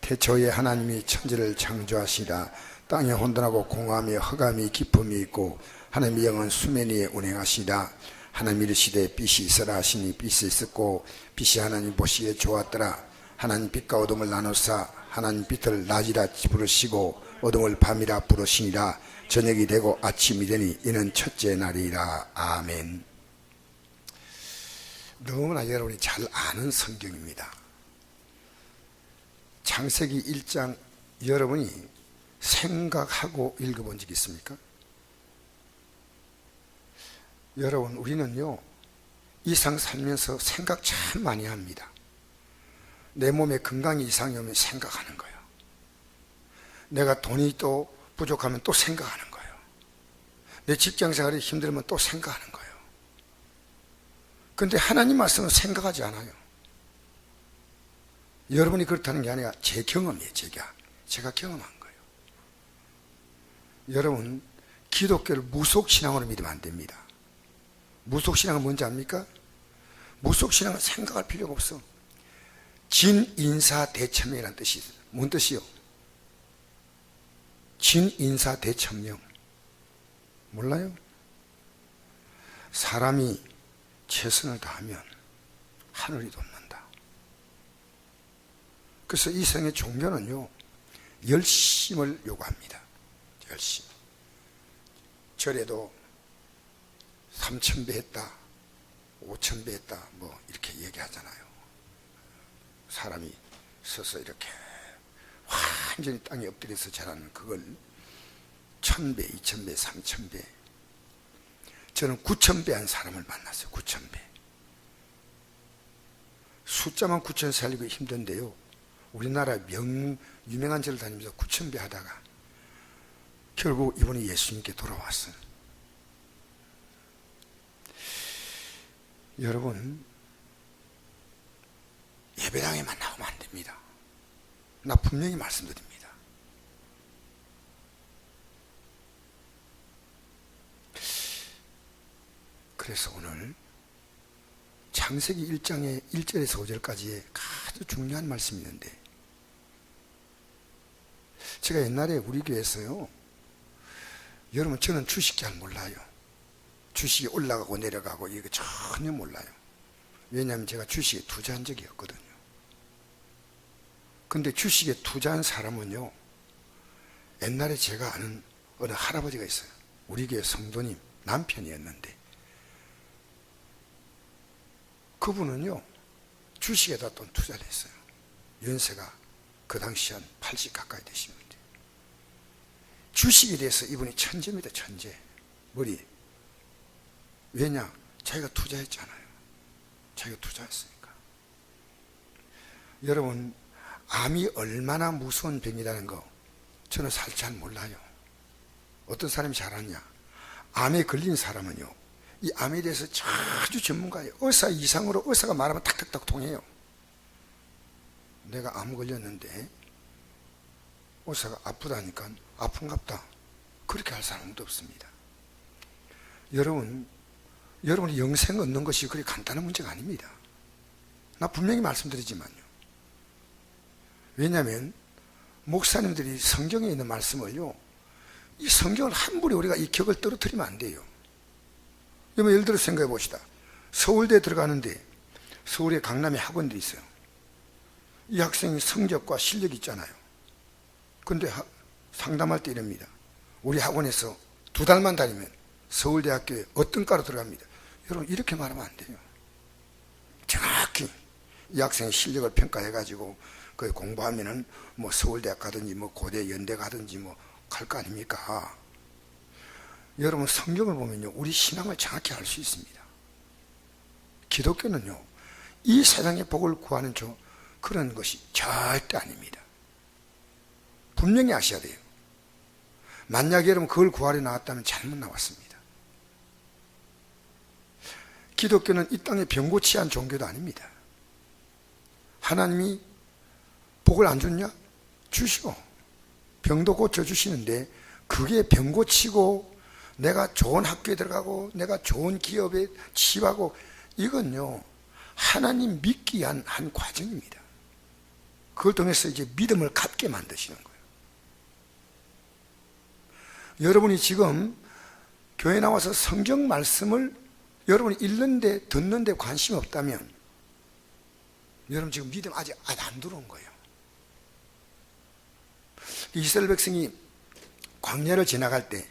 태초에 하나님이 천지를 창조하시라. 땅에 혼돈하고 공함이 흑암이 깊음이 있고 하나님의 영은 수면 위에 운행하시라. 하나님 이르시되 빛이 있으라 하시니 빛이 있었고 빛이 하나님 보시기에 좋았더라. 하나님 빛과 어둠을 나누사 하나님 빛을 낮이라 부르시고 어둠을 밤이라 부르시니라. 저녁이 되고 아침이 되니 이는 첫째 날이라. 아멘. 너무나 여러분이 잘 아는 성경입니다. 창세기 1장 여러분이 생각하고 읽어본 적 있습니까? 여러분, 우리는요 이 세상 살면서 생각 참 많이 합니다. 내 몸에 건강이 이상이 오면 생각하는 거예요. 내가 돈이 또 부족하면 또 생각하는 거예요. 내 직장생활이 힘들면 또 생각하는 거예요. 그런데 하나님 말씀은 생각하지 않아요. 여러분이 그렇다는 게 아니라 제 경험이에요. 제가 경험한 거예요. 여러분, 기독교를 무속신앙으로 믿으면 안 됩니다. 무속신앙은 뭔지 압니까? 무속신앙은 생각할 필요가 없어. 진인사대천명이라는 뜻이 있어요. 뭔 뜻이요? 진인사대천명 몰라요? 사람이 최선을 다하면 하늘이 돋는다. 그래서 이 세상의 종교는요 열심을 요구합니다. 열심. 절에도 3000배 했다 5000배 했다 뭐 이렇게 얘기하잖아요. 사람이 서서 이렇게 완전히 땅에 엎드려서 절하는 그걸 1000배, 2000배, 3000배. 저는 9000배 한 사람을 만났어요. 9000배. 숫자만 9000 살리기 힘든데요, 우리나라 유명한 절을 다니면서 9000배 하다가 결국 이번에 예수님께 돌아왔어요. 여러분, 예배당에만 나오면 안 됩니다. 나 분명히 말씀드립니다. 그래서 오늘 창세기 1장의 1절에서 5절까지의 아주 중요한 말씀이 있는데, 제가 옛날에 우리 교회에서요, 여러분 저는 주식 잘 몰라요. 주식이 올라가고 내려가고 이거 전혀 몰라요. 왜냐하면 제가 주식에 투자한 적이 없거든요. 근데 주식에 투자한 사람은요, 옛날에 제가 아는 어느 할아버지가 있어요. 우리 교회 성도님 남편이었는데, 그분은요 주식에다 돈 투자를 했어요. 연세가 그 당시 한 80 가까이 되시는데, 주식에 대해서 이분이 천재입니다. 천재. 머리. 왜냐? 자기가 투자했잖아요. 자기가 투자했으니까. 여러분, 암이 얼마나 무서운 병이라는 거 저는 사실 잘 몰라요. 어떤 사람이 잘 아냐? 암에 걸린 사람은요, 이 암에 대해서 아주 전문가예요. 의사 이상으로 의사가 말하면 탁탁탁 통해요. 내가 암 걸렸는데 의사가 아프다니까 아픈갑다, 그렇게 할 사람도 없습니다. 여러분이 영생 얻는 것이 그렇게 간단한 문제가 아닙니다. 나 분명히 말씀드리지만요. 왜냐하면 목사님들이 성경에 있는 말씀을요, 이 성경을 함부로 우리가 이 격을 떨어뜨리면 안 돼요. 여러분, 예를 들어 생각해 봅시다. 서울대에 들어가는데 서울에 강남에 학원들이 있어요. 이 학생이 성적과 실력이 있잖아요. 근데 상담할 때 이럽니다. 우리 학원에서 2달만 다니면 서울대학교에 어떤 과로 들어갑니다. 여러분, 이렇게 말하면 안 돼요. 정확히 이 학생의 실력을 평가해 가지고 그 공부하면은 뭐 서울대학 가든지 뭐 고대 연대 가든지 뭐 갈 거 아닙니까? 여러분, 성경을 보면요, 우리 신앙을 정확히 알 수 있습니다. 기독교는요, 이 세상의 복을 구하는 그런 것이 절대 아닙니다. 분명히 아셔야 돼요. 만약에 여러분 그걸 구하려 나왔다면 잘못 나왔습니다. 기독교는 이 땅에 병 고치한 종교도 아닙니다. 하나님이 복을 안 줬냐? 주시고 병도 고쳐주시는데, 그게 병 고치고 내가 좋은 학교에 들어가고 내가 좋은 기업에 취업하고, 이건요 하나님 믿기 위한 한 과정입니다. 그걸 통해서 이제 믿음을 갖게 만드시는 거예요. 여러분이 지금 교회 나와서 성경 말씀을 여러분이 읽는데 듣는데 관심이 없다면 여러분 지금 믿음 아직 안 들어온 거예요. 이스라엘 백성이 광야를 지나갈 때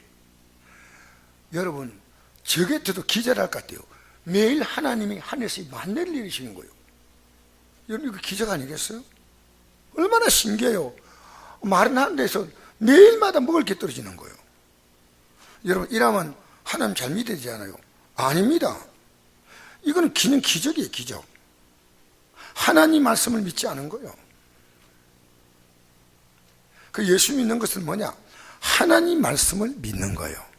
여러분 저 곁에도 기절할 것 같아요. 매일 하나님이 하늘에서 만나를 내리시는 거예요. 여러분 이거 기적 아니겠어요? 얼마나 신기해요. 마른 하늘에서 매일마다 먹을 게 떨어지는 거예요. 여러분 이러면 하나님 잘 믿어야 되잖아요. 아닙니다. 이거는 기적이에요. 기적. 하나님 말씀을 믿지 않은 거예요. 그 예수 믿는 것은 뭐냐? 하나님 말씀을 믿는 거예요.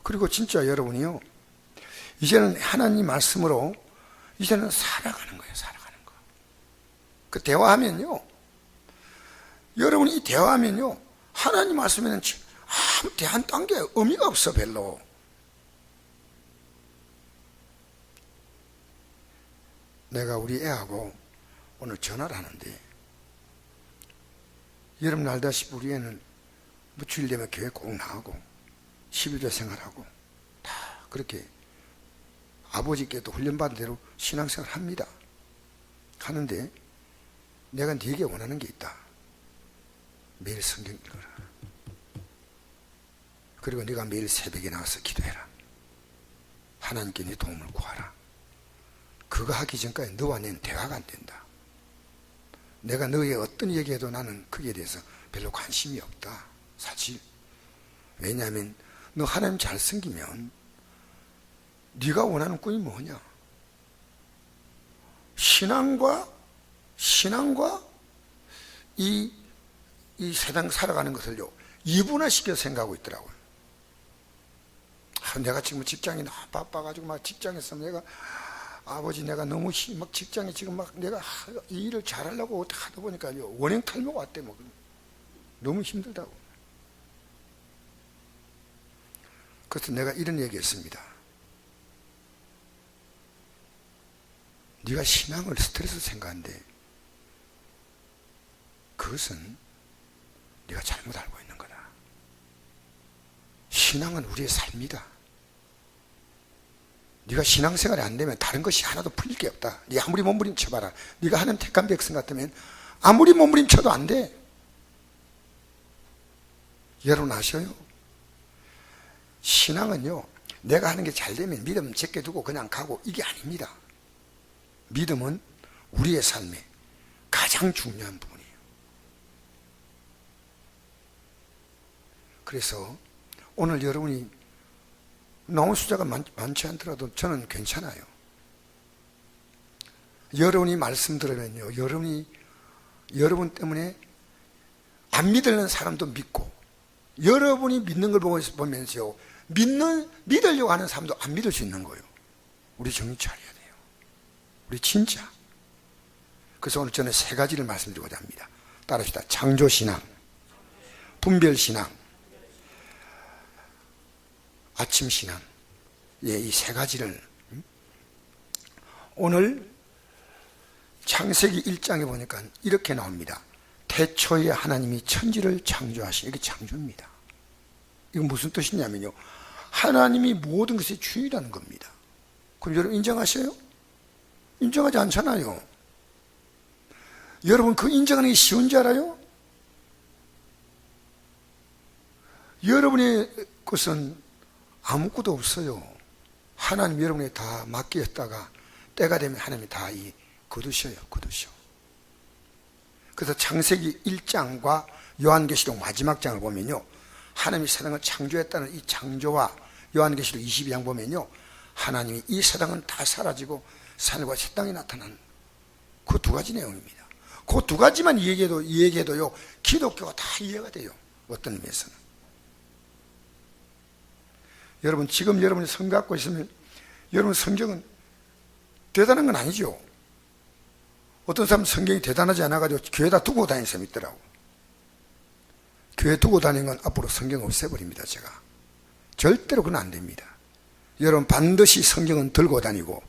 그리고 진짜 여러분이요, 이제는 하나님 말씀으로 이제는 살아가는 거예요. 살아가는 거. 그 대화하면요, 여러분이 이 대화하면요, 하나님 말씀에는 아무 대안 딴 게 의미가 없어. 별로. 내가 우리 애하고 오늘 전화를 하는데, 여러분 알다시피 우리 애는 뭐 주일 되면 교회 꼭 나가고 11조 생활하고 다 그렇게 아버지께도 훈련받은 대로 신앙생활 합니다. 하는데 내가 네게 원하는 게 있다. 매일 성경 읽어라. 그리고 네가 매일 새벽에 나와서 기도해라. 하나님께 네 도움을 구하라. 그거 하기 전까지 너와 내는 대화가 안 된다. 내가 너에게 어떤 얘기해도 나는 거기에 대해서 별로 관심이 없다. 사실. 왜냐하면 너 하나님 잘 섬기면 네가 원하는 꿈이 뭐냐? 신앙과 이 세상 살아가는 것을요, 이분화시켜 생각하고 있더라고요. 내가 지금 직장이 너무 바빠가지고 막 직장에서 내가 아버지 내가 너무 막 직장에 지금 막 내가 이 일을 잘하려고 어떻게 하다 보니까요, 원형 탈모가 왔대. 뭐 너무 힘들다고. 그래서 내가 이런 얘기했습니다. 네가 신앙을 스트레스 생각하는데 그것은 네가 잘못 알고 있는 거다. 신앙은 우리의 삶이다. 네가 신앙생활이 안 되면 다른 것이 하나도 풀릴 게 없다. 네 아무리 몸부림쳐봐라. 네가 하나님 택한 백성 같으면 아무리 몸부림쳐도 안 돼. 여러분 아셔요? 신앙은요, 내가 하는 게 잘 되면 믿음 제껴두고 그냥 가고 이게 아닙니다. 믿음은 우리의 삶에 가장 중요한 부분이에요. 그래서 오늘 여러분이 나온 숫자가 많지 않더라도 저는 괜찮아요. 여러분이 말씀 들으면요, 여러분 때문에 안 믿는 사람도 믿고, 여러분이 믿는 걸 보면서요, 믿으려고 하는 사람도 안 믿을 수 있는 거예요. 우리 정신 차려야 돼요. 우리 진짜. 그래서 오늘 저는 세 가지를 말씀드리고자 합니다. 따라합시다. 창조신앙, 분별신앙, 아침신앙. 예, 이 세 가지를 오늘 창세기 1장에 보니까 이렇게 나옵니다. 태초에 하나님이 천지를 창조하시. 이게 창조입니다. 이건 무슨 뜻이냐면요, 하나님이 모든 것의 주인이라는 겁니다. 그럼 여러분 인정하셔요? 인정하지 않잖아요. 여러분 그 인정하는 게 쉬운 줄 알아요? 여러분의 것은 아무것도 없어요. 하나님 여러분에 다 맡겼다가 때가 되면 하나님이 다 거두셔요. 거두셔. 그래서 창세기 1장과 요한계시록 마지막 장을 보면요, 하나님이 세상을 창조했다는 이 창조와 요한계시록 22장 보면요, 하나님이 이 세상은 다 사라지고 산과 새 땅이 나타난 그 두 가지 내용입니다. 그 두 가지만 이야기해도요, 기독교가 다 이해가 돼요. 어떤 의미에서는. 여러분 지금 여러분이 성경 갖고 있으면 여러분 성경은 대단한 건 아니죠. 어떤 사람은 성경이 대단하지 않아가지고 교회에다 두고 다니는 사람이 있더라고. 교회 두고 다니는 건 앞으로 성경 없애버립니다. 제가 절대로 그건 안 됩니다. 여러분 반드시 성경은 들고 다니고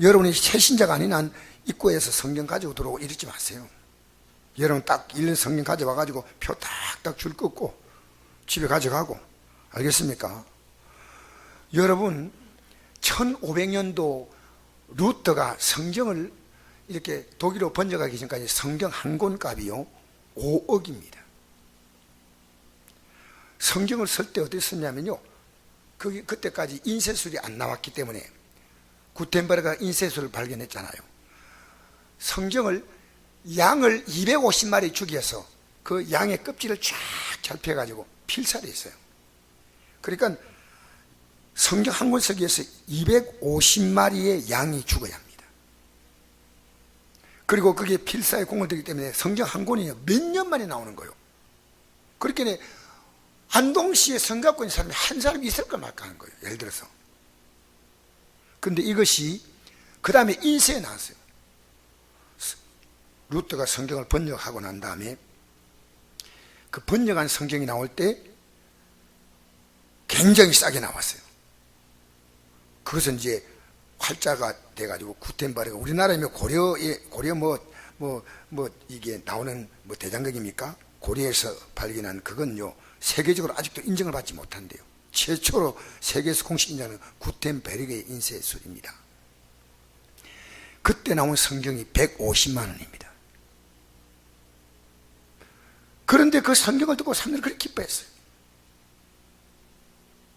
여러분이 새신자가 아닌 한 입구에서 성경 가지고 들어오고 이러지 마세요. 여러분 딱 1년 성경 가져와가지고 표 딱딱 줄 긋고 집에 가져가고, 알겠습니까? 여러분 1500년도 루터가 성경을 이렇게 독일어 번역하기 전까지 성경 한 권 값이요 5억입니다. 성경을 쓸 때 어떻게 썼냐면요, 그때까지 인쇄술이 안 나왔기 때문에 구텐베르가 인쇄술을 발견했잖아요. 성경을 양을 250마리 죽여서 그 양의 껍질을 쫙 잘펴가지고 필사를 했어요. 그러니까 성경 한 권 쓰기 위해서 250마리의 양이 죽어야 합니다. 그리고 그게 필사에 공을 들기 때문에 성경 한 권이 몇 년 만에 나오는 거예요. 그렇게 안동시에 성경 갖고 있는 사람이 한 사람이 있을까 말까 하는 거예요. 예를 들어서. 근데 이것이 그 다음에 인쇄에 나왔어요. 루터가 성경을 번역하고 난 다음에 그 번역한 성경이 나올 때 굉장히 싸게 나왔어요. 그것은 이제 활자가 돼가지고 구텐베르가, 우리나라에 고려 이게 나오는 대장경입니까? 고려에서 발견한 그건요 세계적으로 아직도 인정을 받지 못한대요. 최초로 세계에서 공식 인정하는 구텐베르그의 인쇄술입니다. 그때 나온 성경이 150만 원입니다. 그런데 그 성경을 듣고 사람들이 그렇게 기뻐했어요.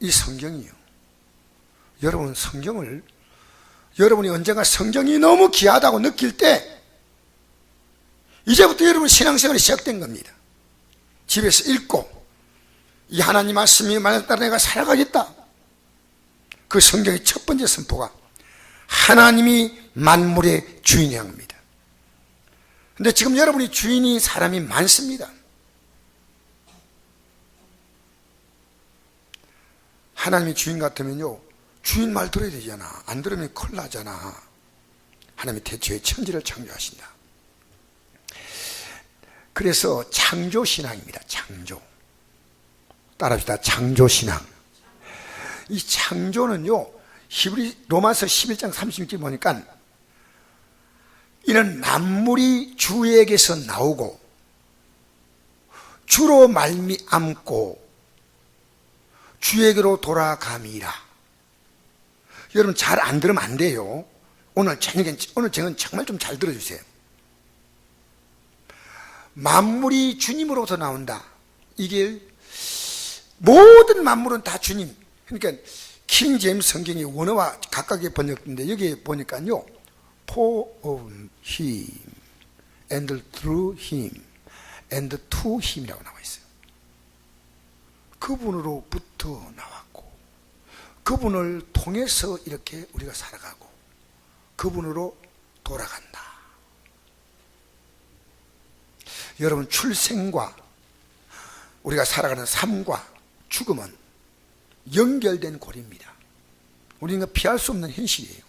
이 성경이요, 여러분 성경을, 여러분이 언젠가 성경이 너무 귀하다고 느낄 때 이제부터 여러분 신앙생활이 시작된 겁니다. 집에서 읽고 이 하나님 말씀이 만약 따라 내가 살아가겠다, 그 성경의 첫 번째 선포가 하나님이 만물의 주인이 합니다. 근데 지금 여러분이 주인이 사람이 많습니다. 하나님이 주인 같으면요 주인 말 들어야 되잖아. 안 들으면 큰일 나잖아. 하나님이 태초에 천지를 창조하신다. 그래서 창조신앙입니다. 창조. 따라합시다. 창조신앙. 이 창조는요 로마서 11장 36절 보니까 이는 만물이 주에게서 나오고 주로 말미암고 주에게로 돌아감이라. 여러분 잘 안 들으면 안 돼요. 오늘 저녁엔 정말 좀 잘 들어주세요. 만물이 주님으로부터 나온다. 이게 모든 만물은 다 주님. 그러니까 킹 제임스 성경이 원어와 각각의 번역인데 여기 보니까요 for of him and through him and to him이라고 나와 있어요. 그분으로부터 나왔고 그분을 통해서 이렇게 우리가 살아가고 그분으로 돌아간다. 여러분 출생과 우리가 살아가는 삶과 죽음은 연결된 고리입니다. 우리가 피할 수 없는 현실이에요.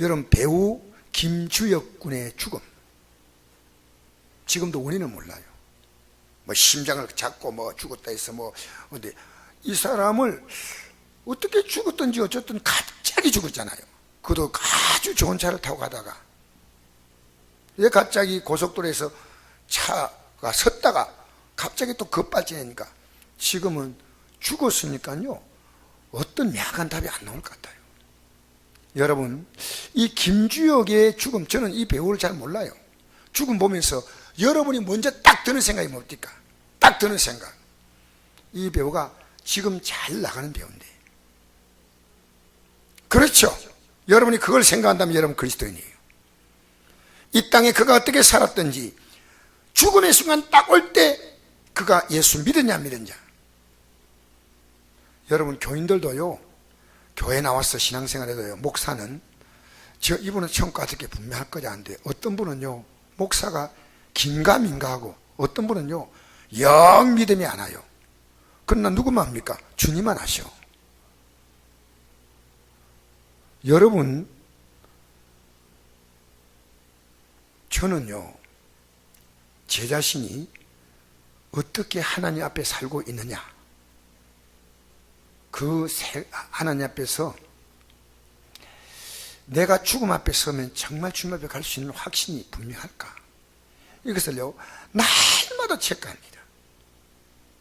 여러분 배우 김주혁 군의 죽음, 지금도 원인은 몰라요. 뭐 심장을 잡고 죽었다 해서 근데 이 사람을 어떻게 죽었든지 어쨌든 갑자기 죽었잖아요. 그도 아주 좋은 차를 타고 가다가 왜 갑자기 고속도로에서 차가 섰다가 갑자기 또 급발진하니까 지금은 죽었으니까요 어떤 명확한 답이 안 나올 것 같아요. 여러분 이 김주혁의 죽음, 저는 이 배우를 잘 몰라요. 죽음 보면서 여러분이 먼저 딱 드는 생각이 뭡니까? 딱 드는 생각, 이 배우가 지금 잘 나가는 배우인데, 그렇죠? 여러분이 그걸 생각한다면 여러분 그리스도인이에요. 이 땅에 그가 어떻게 살았든지 죽음의 순간 딱 올 때 그가 예수 믿었냐 안 믿었냐. 여러분 교인들도요 교회 나와서 신앙생활해도요 목사는 이분은 천국 같을 게 분명할 거지 안 돼. 어떤 분은요 목사가 긴가민가하고 어떤 분은요 영 믿음이 안 와요. 그러나 누구만 합니까? 주님만 하셔. 여러분 저는요 제 자신이 어떻게 하나님 앞에 살고 있느냐, 하나님 앞에서 내가 죽음 앞에 서면 정말 주님 앞에 갈 수 있는 확신이 분명할까? 이것을요, 날마다 체크합니다.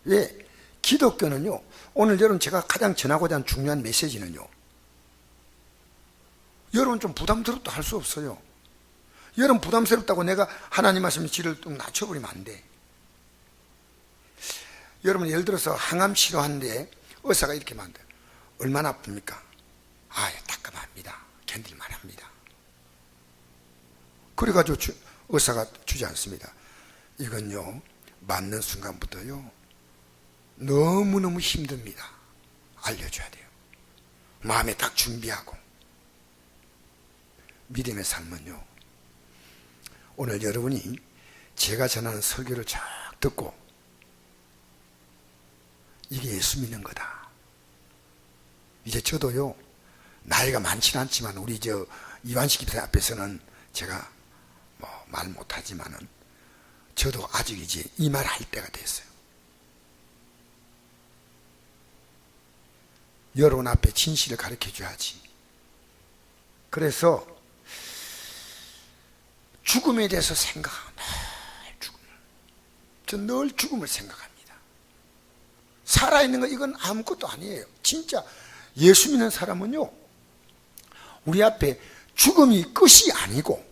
왜? 기독교는요, 오늘 여러분 제가 가장 전하고자 하는 중요한 메시지는요, 여러분 좀 부담스럽다 할 수 없어요. 여러분 부담스럽다고 내가 하나님 말씀에 질을 좀 낮춰버리면 안 돼. 여러분 예를 들어서 항암 치료하는데 의사가 이렇게 말한다. 얼마나 아픕니까? 아, 따끔합니다. 견딜만 합니다. 그래가지고 의사가 주지 않습니다. 이건요, 맞는 순간부터요, 너무너무 힘듭니다. 알려줘야 돼요. 마음에 딱 준비하고. 믿음의 삶은요, 오늘 여러분이 제가 전하는 설교를 쫙 듣고 이게 예수 믿는 거다. 이제 저도요, 나이가 많지는 않지만 우리 이완식 집사 앞에서는 제가 말 못하지만은 저도 아직 이제 이 말 할 때가 됐어요. 여러분 앞에 진실을 가르쳐 줘야지. 그래서 죽음에 대해서 생각합니다. 전 늘 죽음을 생각합니다. 살아있는 거 이건 아무것도 아니에요. 진짜 예수 믿는 사람은요, 우리 앞에 죽음이 끝이 아니고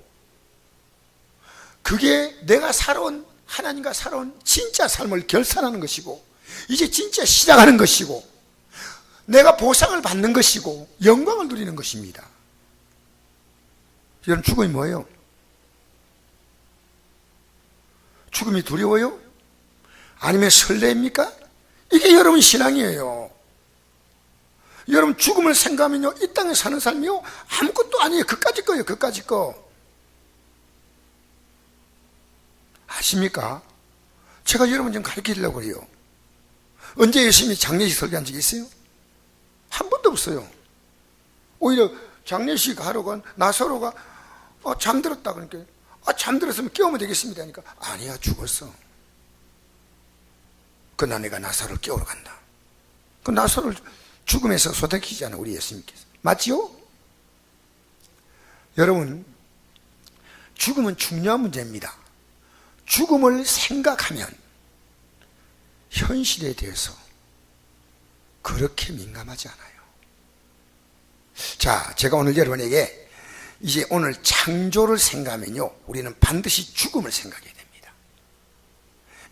그게 내가 살아온, 하나님과 살아온 진짜 삶을 결산하는 것이고 이제 진짜 시작하는 것이고 내가 보상을 받는 것이고 영광을 누리는 것입니다. 여러분, 죽음이 뭐예요? 죽음이 두려워요? 아니면 설레입니까? 이게 여러분 신앙이에요. 여러분 죽음을 생각하면요, 이 땅에 사는 삶이요, 아무것도 아니에요. 그까짓 거예요. 그까짓 거. 아십니까? 제가 여러분 좀 가르치려고 그래요. 언제 예수님이 장례식 설교한 적이 있어요? 한 번도 없어요. 오히려 장례식 하러 간 나사로가 잠들었다 그러니까, 잠들었으면 깨우면 되겠습니다 하니까, 아니야, 죽었어. 그러나 내가 나사로를 깨우러 간다. 그 나사로를 죽음에서 소생시키잖아요, 우리 예수님께서. 맞지요? 여러분, 죽음은 중요한 문제입니다. 죽음을 생각하면 현실에 대해서 그렇게 민감하지 않아요. 자, 제가 오늘 여러분에게 이제 오늘 창조를 생각하면요, 우리는 반드시 죽음을 생각해야 됩니다.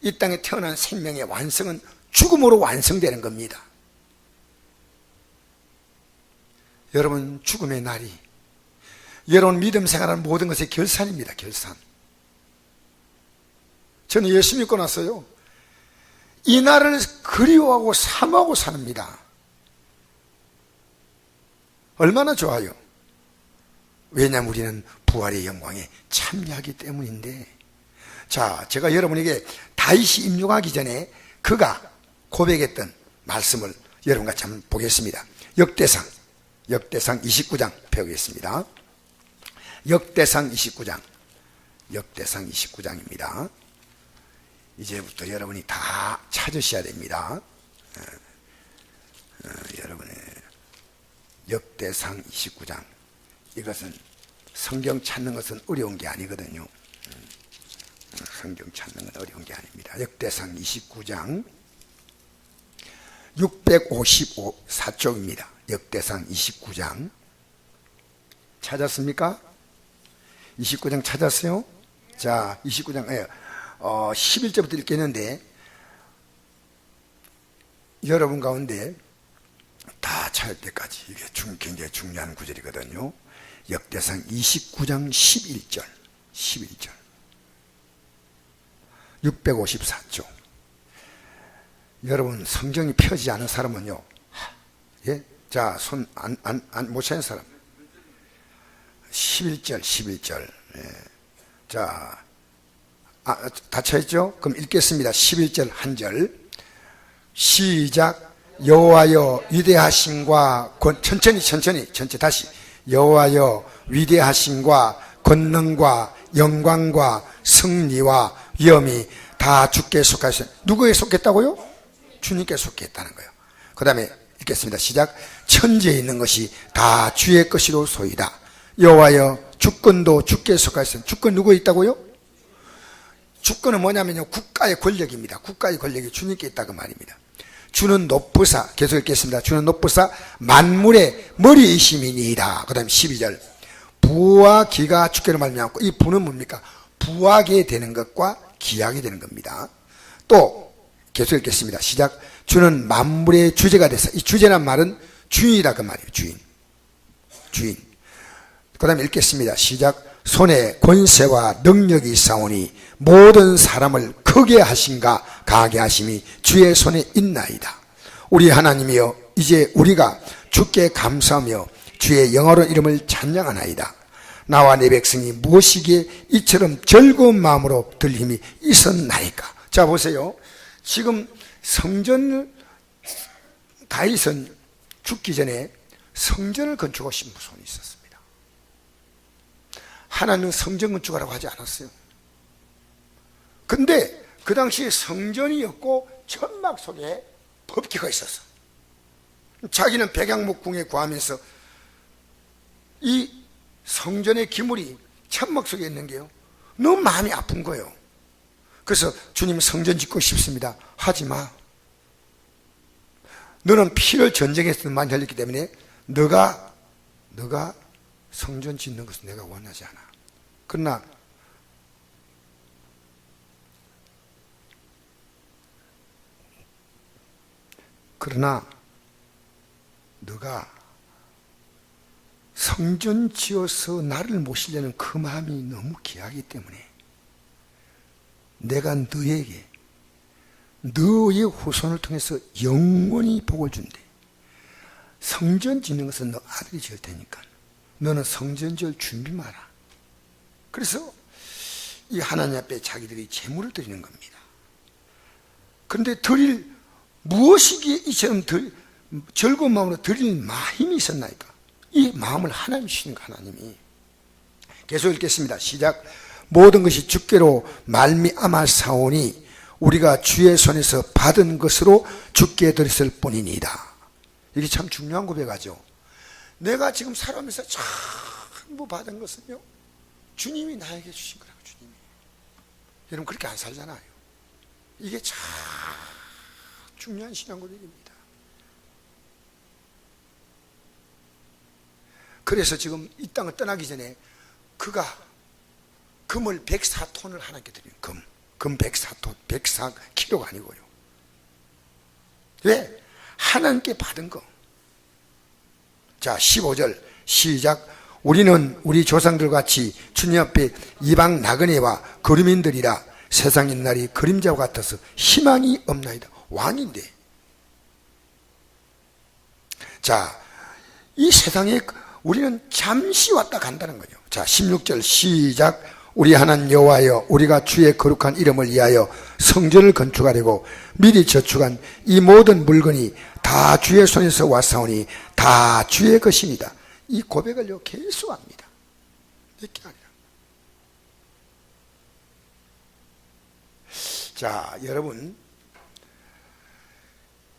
이 땅에 태어난 생명의 완성은 죽음으로 완성되는 겁니다. 여러분, 죽음의 날이 여러분 믿음 생활하는 모든 것의 결산입니다. 결산. 저는 예수 믿고 나서요, 이 날을 그리워하고 사모하고 삽니다. 얼마나 좋아요. 왜냐하면 우리는 부활의 영광에 참여하기 때문인데. 자, 제가 여러분에게 다윗이 임종하기 전에 그가 고백했던 말씀을 여러분과 한번 보겠습니다. 역대상 29장 펴보겠습니다. 역대상 29장입니다. 이제부터 여러분이 다 찾으셔야 됩니다. 여러분의 역대상 29장. 이것은 성경 찾는 것은 어려운 게 아니거든요. 성경 찾는 건 어려운 게 아닙니다. 역대상 29장 654쪽입니다. 역대상 29장 찾았습니까? 29장 찾았어요? 자, 29장 11절부터 읽겠는데, 여러분 가운데 다 찾을 때까지 이게 굉장히 중요한 구절이거든요. 역대상 29장 11절 654쪽. 여러분 성경이 펴지지 않은 사람은요, 예? 자, 손 못 찾는 사람 11절. 예. 자, 다 찾았죠? 그럼 읽겠습니다. 11절 한 절 시작. 여호와여 위대하심과 천천히 다시. 여호와여 위대하심과 권능과 영광과 승리와 위엄이 다 주께 속하시오. 누구에게 속했다고요? 주님께 속했다는 거예요. 그 다음에 읽겠습니다. 시작. 천지에 있는 것이 다 주의 것이로소이다. 여호와여 주권도 주께 속하였으니, 주권 누구에 있다고요? 주권은 뭐냐면요, 국가의 권력입니다. 국가의 권력이 주님께 있다고 말입니다. 주는 높으사, 계속 읽겠습니다. 주는 높으사 만물의 머리이심이니이다. 그 다음에 12절, 부와 기가 주께로 말미암고, 이 부는 뭡니까? 부하게 되는 것과 기하게 되는 겁니다. 또 계속 읽겠습니다. 시작. 주는 만물의 주제가 돼서, 이 주제란 말은 주인이라 그 말이에요. 주인. 그 다음에 읽겠습니다. 시작. 손에 권세와 능력이 있사오니 모든 사람을 크게 하신가 강하게 하심이 주의 손에 있나이다. 우리 하나님이여, 이제 우리가 주께 감사하며 주의 영화로운 이름을 찬양하나이다. 나와 내 백성이 무엇이기에 이처럼 즐거운 마음으로 들 힘이 있었나이까. 자, 보세요. 지금 성전을, 다윗은 죽기 전에 성전을 건축하고 싶은 소원이 있었습니다. 하나님은 성전 건축하라고 하지 않았어요. 근데 그 당시에 성전이었고 천막 속에 법궤가 있었어. 자기는 백양목궁에 구하면서 이 성전의 기물이 천막 속에 있는 게요, 너무 마음이 아픈 거예요. 그래서 주님, 성전 짓고 싶습니다. 하지 마. 너는 피를 전쟁에서 많이 흘렸기 때문에 너가 성전 짓는 것은 내가 원하지 않아. 그러나 너가 성전 지어서 나를 모시려는 그 마음이 너무 귀하기 때문에 내가 너에게, 너의 후손을 통해서 영원히 복을 준대. 성전 짓는 것은 너 아들이 지을 테니까 너는 성전 지을 준비 마라. 그래서 이 하나님 앞에 자기들이 제물을 드리는 겁니다. 그런데 드릴 무엇이기에 이처럼 즐거운 마음으로 드릴 힘이 있었나이까? 이 마음을 하나님이 주시는 거, 하나님이. 계속 읽겠습니다. 시작. 모든 것이 주께로 말미암아 사오니 우리가 주의 손에서 받은 것으로 주께 드렸을 뿐이니이다. 이게 참 중요한 고백하죠. 내가 지금 살아오면서 전부 받은 것은요, 주님이 나에게 주신 거라고. 주님이. 여러분, 그렇게 안 살잖아요. 이게 참 중요한 신앙 고백입니다. 그래서 지금 이 땅을 떠나기 전에 그가 금을 104톤을 하나님께 드린 금 104톤, 104kg가 아니고요. 왜? 하나님께 받은 거. 자, 15절 시작. 우리는 우리 조상들 같이 주님 앞에 이방 나그네와 거류민들이라 세상의 날이 그림자와 같아서 희망이 없나이다. 왕인데. 자, 이 세상에 우리는 잠시 왔다 간다는 거예요. 자, 16절 시작. 우리 하나님 여호와여, 우리가 주의 거룩한 이름을 위하여 성전을 건축하려고 미리 저축한 이 모든 물건이 다 주의 손에서 왔사오니 다 주의 것입니다. 이 고백을요 계속합니다. 몇 개 아니라. 자, 여러분,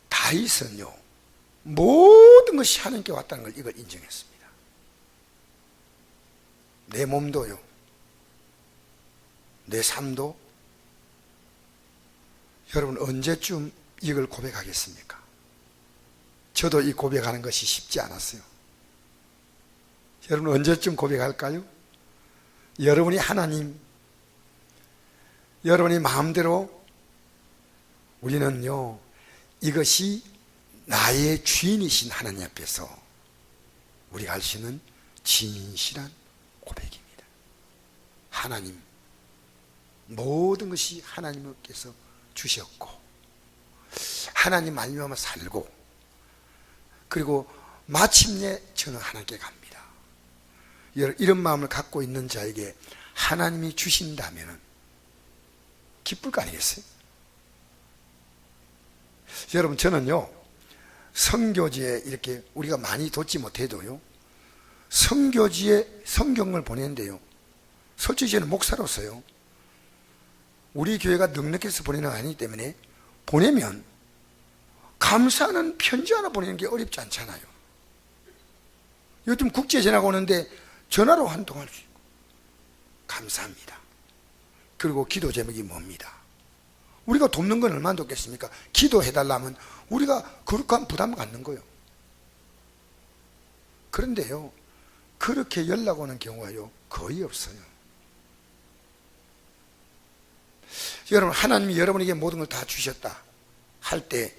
다윗은요 모든 것이 하나님께 왔다는 걸 이걸 인정했습니다. 내 몸도요, 내 삶도. 여러분, 언제쯤 이걸 고백하겠습니까? 저도 이 고백하는 것이 쉽지 않았어요. 여러분, 언제쯤 고백할까요? 여러분이 하나님, 여러분이 마음대로, 우리는요 이것이 나의 주인이신 하나님 앞에서 우리가 할 수 있는 진실한 고백입니다. 하나님, 모든 것이 하나님께서 주셨고 하나님 말미암아 살고, 그리고 마침내 저는 하나님께 갑니다. 이런 마음을 갖고 있는 자에게 하나님이 주신다면 기쁠 거 아니겠어요? 여러분, 저는요 선교지에 이렇게 우리가 많이 돕지 못해도요 선교지에 성경을 보내는데요, 솔직히 저는 목사로서요 우리 교회가 넉넉해서 보내는 거 아니기 때문에 보내면 감사하는 편지 하나 보내는 게 어렵지 않잖아요. 요즘 국제전화가 오는데 전화로 한통할 수 있고. 감사합니다. 그리고 기도 제목이 뭡니다? 우리가 돕는 건 얼마나 돕겠습니까? 기도해달라면 우리가 거룩한 부담을 갖는 거예요. 그런데요, 그렇게 연락 오는 경우가요 거의 없어요. 여러분, 하나님이 여러분에게 모든 걸 다 주셨다 할 때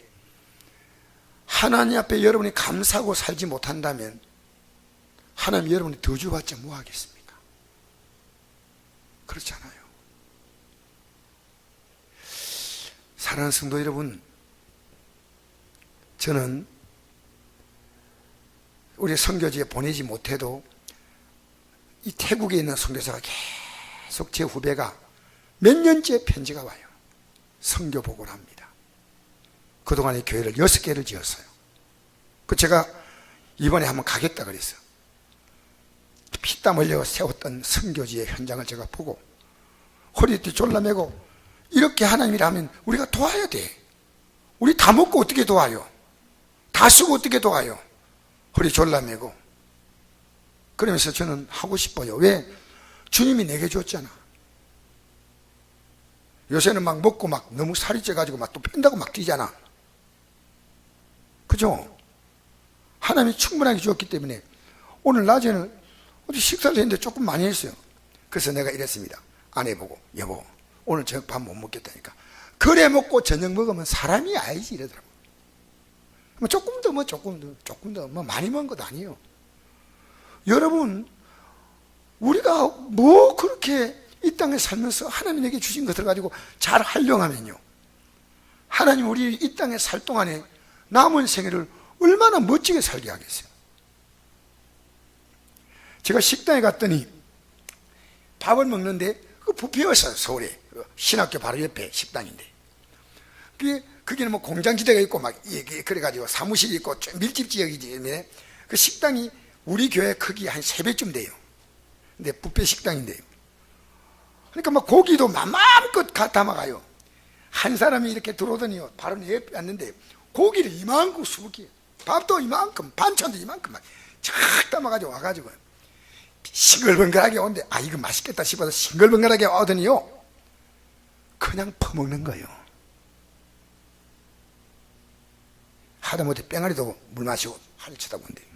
하나님 앞에 여러분이 감사하고 살지 못한다면 하나님 여러분이 더 주봤자 뭐 하겠습니까? 그렇지 않아요. 사랑하는 성도 여러분, 저는 우리 선교지에 보내지 못해도 이 태국에 있는 선교사가 계속 제 후배가 몇 년째 편지가 와요. 선교 보고를 합니다. 그동안에 교회를 6개를 지었어요. 제가 이번에 한번 가겠다 그랬어요. 피땀 흘려 세웠던 선교지의 현장을 제가 보고 허리띠 졸라매고, 이렇게 하나님이라 하면 우리가 도와야 돼. 우리 다 먹고 어떻게 도와요? 다 쓰고 어떻게 도와요? 허리 졸라매고. 그러면서 저는 하고 싶어요. 왜? 주님이 내게 줬잖아. 요새는 막 먹고 막 너무 살이 쪄가지고 막 또 뺀다고 막 뛰잖아. 그죠? 하나님이 충분하게 주었기 때문에 오늘 낮에는 어디 식사를 했는데 조금 많이 했어요. 그래서 내가 이랬습니다. 아내 보고, 여보, 오늘 저녁 밥 못 먹겠다니까. 그래 먹고 저녁 먹으면 사람이 아니지 이러더라고. 뭐 조금 더 뭐 많이 먹은 것도 아니에요. 여러분, 우리가 뭐 그렇게 이 땅에 살면서 하나님에게 주신 것을 가지고 잘 활용하면요, 하나님 우리 이 땅에 살 동안에 남은 생애를 얼마나 멋지게 살게 하겠어요. 제가 식당에 갔더니 밥을 먹는데 그 뷔페였어요. 서울에 신학교 바로 옆에 식당인데, 거기는 뭐 공장지대가 있고 막 그래가지고 사무실이 있고 좀 밀집 지역이기 때문에 그 식당이 우리 교회 크기 한 3배쯤 돼요. 근데 뷔페 식당인데요. 그러니까 막 고기도 마음껏 담아가요. 한 사람이 이렇게 들어오더니요, 바로 내 옆에 왔는데 고기를 이만큼 수북히, 밥도 이만큼, 반찬도 이만큼 막 쫙 담아가지고 와가지고 싱글벙글하게 오는데, 아, 이거 맛있겠다 싶어서 싱글벙글하게 오더니요, 그냥 퍼먹는 거예요. 하다못해 뺑아리도 물 마시고 하늘 쳐다본대요.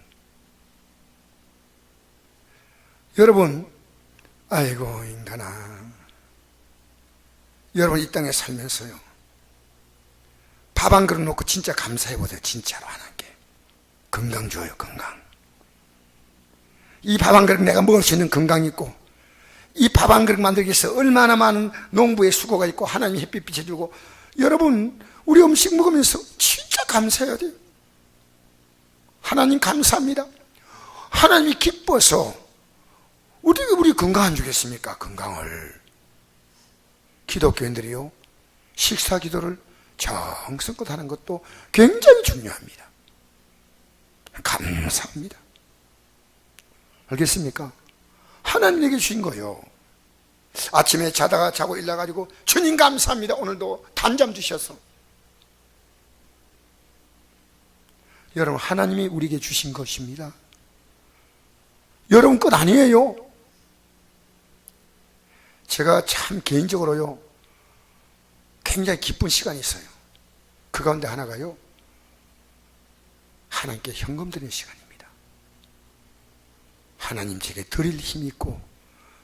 여러분, 아이고 인간아, 여러분 이 땅에 살면서요, 밥 한 그릇 놓고 진짜 감사해보세요. 진짜로 하나님께 건강 줘요. 건강. 이 밥 한 그릇 내가 먹을 수 있는 건강이 있고, 이 밥 한 그릇 만들기 위해서 얼마나 많은 농부의 수고가 있고 하나님이 햇빛 비춰주고, 여러분 우리 음식 먹으면서 진짜 감사해야 돼요. 하나님 감사합니다. 하나님이 기뻐서 우리 건강 안 주겠습니까? 건강을. 기독교인들이요, 식사 기도를 정성껏 하는 것도 굉장히 중요합니다. 감사합니다. 알겠습니까? 하나님에게 주신 거예요. 아침에 자고 일어나가지고 주님 감사합니다. 오늘도 단잠 주셔서. 여러분, 하나님이 우리에게 주신 것입니다. 여러분 것 아니에요. 제가 참 개인적으로요, 굉장히 기쁜 시간이 있어요. 그 가운데 하나가요, 하나님께 현금 드리는 시간입니다. 하나님 제게 드릴 힘이 있고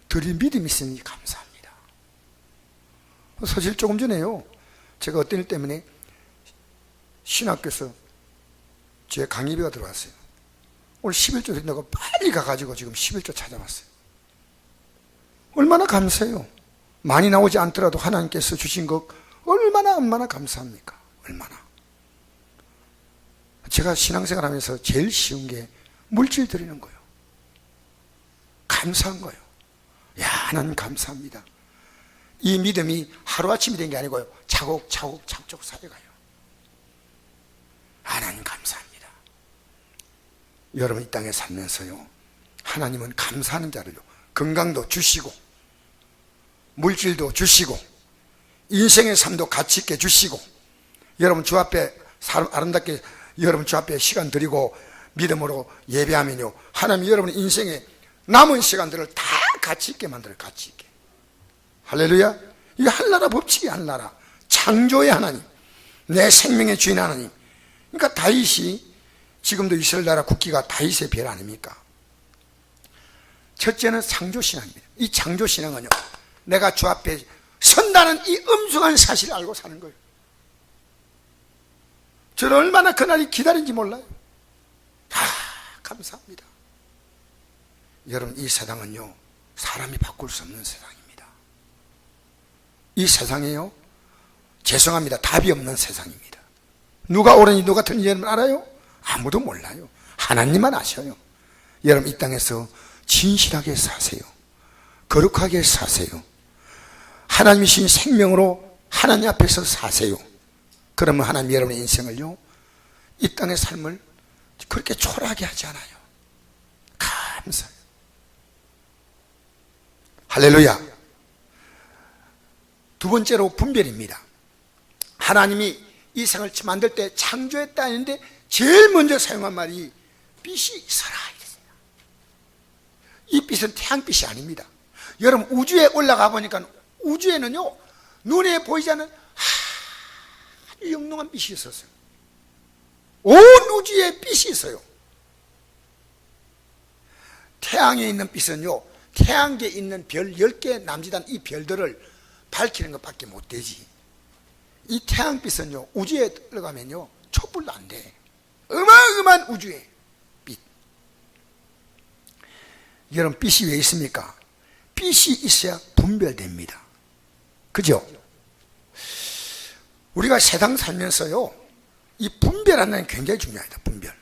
드릴 믿음이 있으니 감사합니다. 사실 조금 전에요, 제가 어떤 일 때문에 신학교에서 제 강의비가 들어왔어요. 오늘 11조 된다고 빨리 가가지고 지금 11조 찾아왔어요. 얼마나 감사해요. 많이 나오지 않더라도 하나님께서 주신 것 얼마나 감사합니까? 얼마나. 제가 신앙생활 하면서 제일 쉬운 게 물질 드리는 거예요. 감사한 거예요. 야, 하나님 감사합니다. 이 믿음이 하루아침이 된 게 아니고요, 차곡차곡 쌓여가요. 하나님 감사합니다. 여러분 이 땅에 살면서요, 하나님은 감사하는 자를요, 건강도 주시고 물질도 주시고 인생의 삶도 가치 있게 주시고, 여러분 주 앞에 아름답게 여러분 주 앞에 시간 드리고 믿음으로 예배하면요, 하나님이 여러분 인생에 남은 시간들을 다 가치 있게 만들어요. 가치 있게. 할렐루야. 이게 하늘나라 법칙이 하늘나라. 창조의 하나님, 내 생명의 주인 하나님. 그러니까 다윗이, 지금도 이스라엘 나라 국기가 다윗의 별 아닙니까? 첫째는 창조신앙입니다. 이 창조신앙은요, 내가 주 앞에 선다는 이 엄중한 사실을 알고 사는 거예요. 저는 얼마나 그날이 기다린지 몰라요. 감사합니다. 여러분, 이 세상은요, 사람이 바꿀 수 없는 세상입니다. 이 세상에요, 죄송합니다, 답이 없는 세상입니다. 누가 옳으니 누가 틀린지 여러분 알아요? 아무도 몰라요. 하나님만 아셔요. 여러분, 이 땅에서 진실하게 사세요. 거룩하게 사세요. 하나님이신 생명으로 하나님 앞에서 사세요. 그러면 하나님 여러분의 인생을요, 이 땅의 삶을 그렇게 초라하게 하지 않아요. 감사해요. 할렐루야. 두 번째로 분별입니다. 하나님이 이 생을 만들 때 창조했다 했는데 제일 먼저 사용한 말이 빛이 있어라 이랬습니다. 이 빛은 태양빛이 아닙니다. 여러분, 우주에 올라가 보니까 우주에는요, 눈에 보이지 않는 아주 영롱한 빛이 있었어요. 온 우주에 빛이 있어요. 태양에 있는 빛은요, 태양계에 있는 별 10개 남짓한 이 별들을 밝히는 것밖에 못 되지. 이 태양빛은요, 우주에 들어가면요, 촛불도 안 돼. 어마어마한 우주의 빛. 여러분, 빛이 왜 있습니까? 빛이 있어야 분별됩니다. 그죠? 우리가 세상 살면서요, 이 분별하는 게 굉장히 중요합니다. 분별.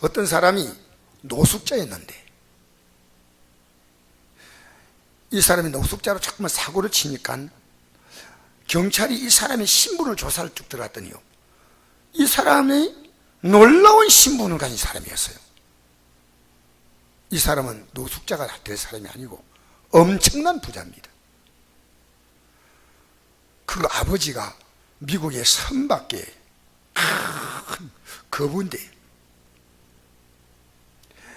어떤 사람이 노숙자였는데 이 사람이 노숙자로 자꾸만 사고를 치니까 경찰이 이 사람의 신분을 조사를 쭉 들어갔더니요, 이 사람이 놀라운 신분을 가진 사람이었어요. 이 사람은 노숙자가 될 사람이 아니고 엄청난 부자입니다. 그 아버지가 미국의 선밖에 큰 거부인데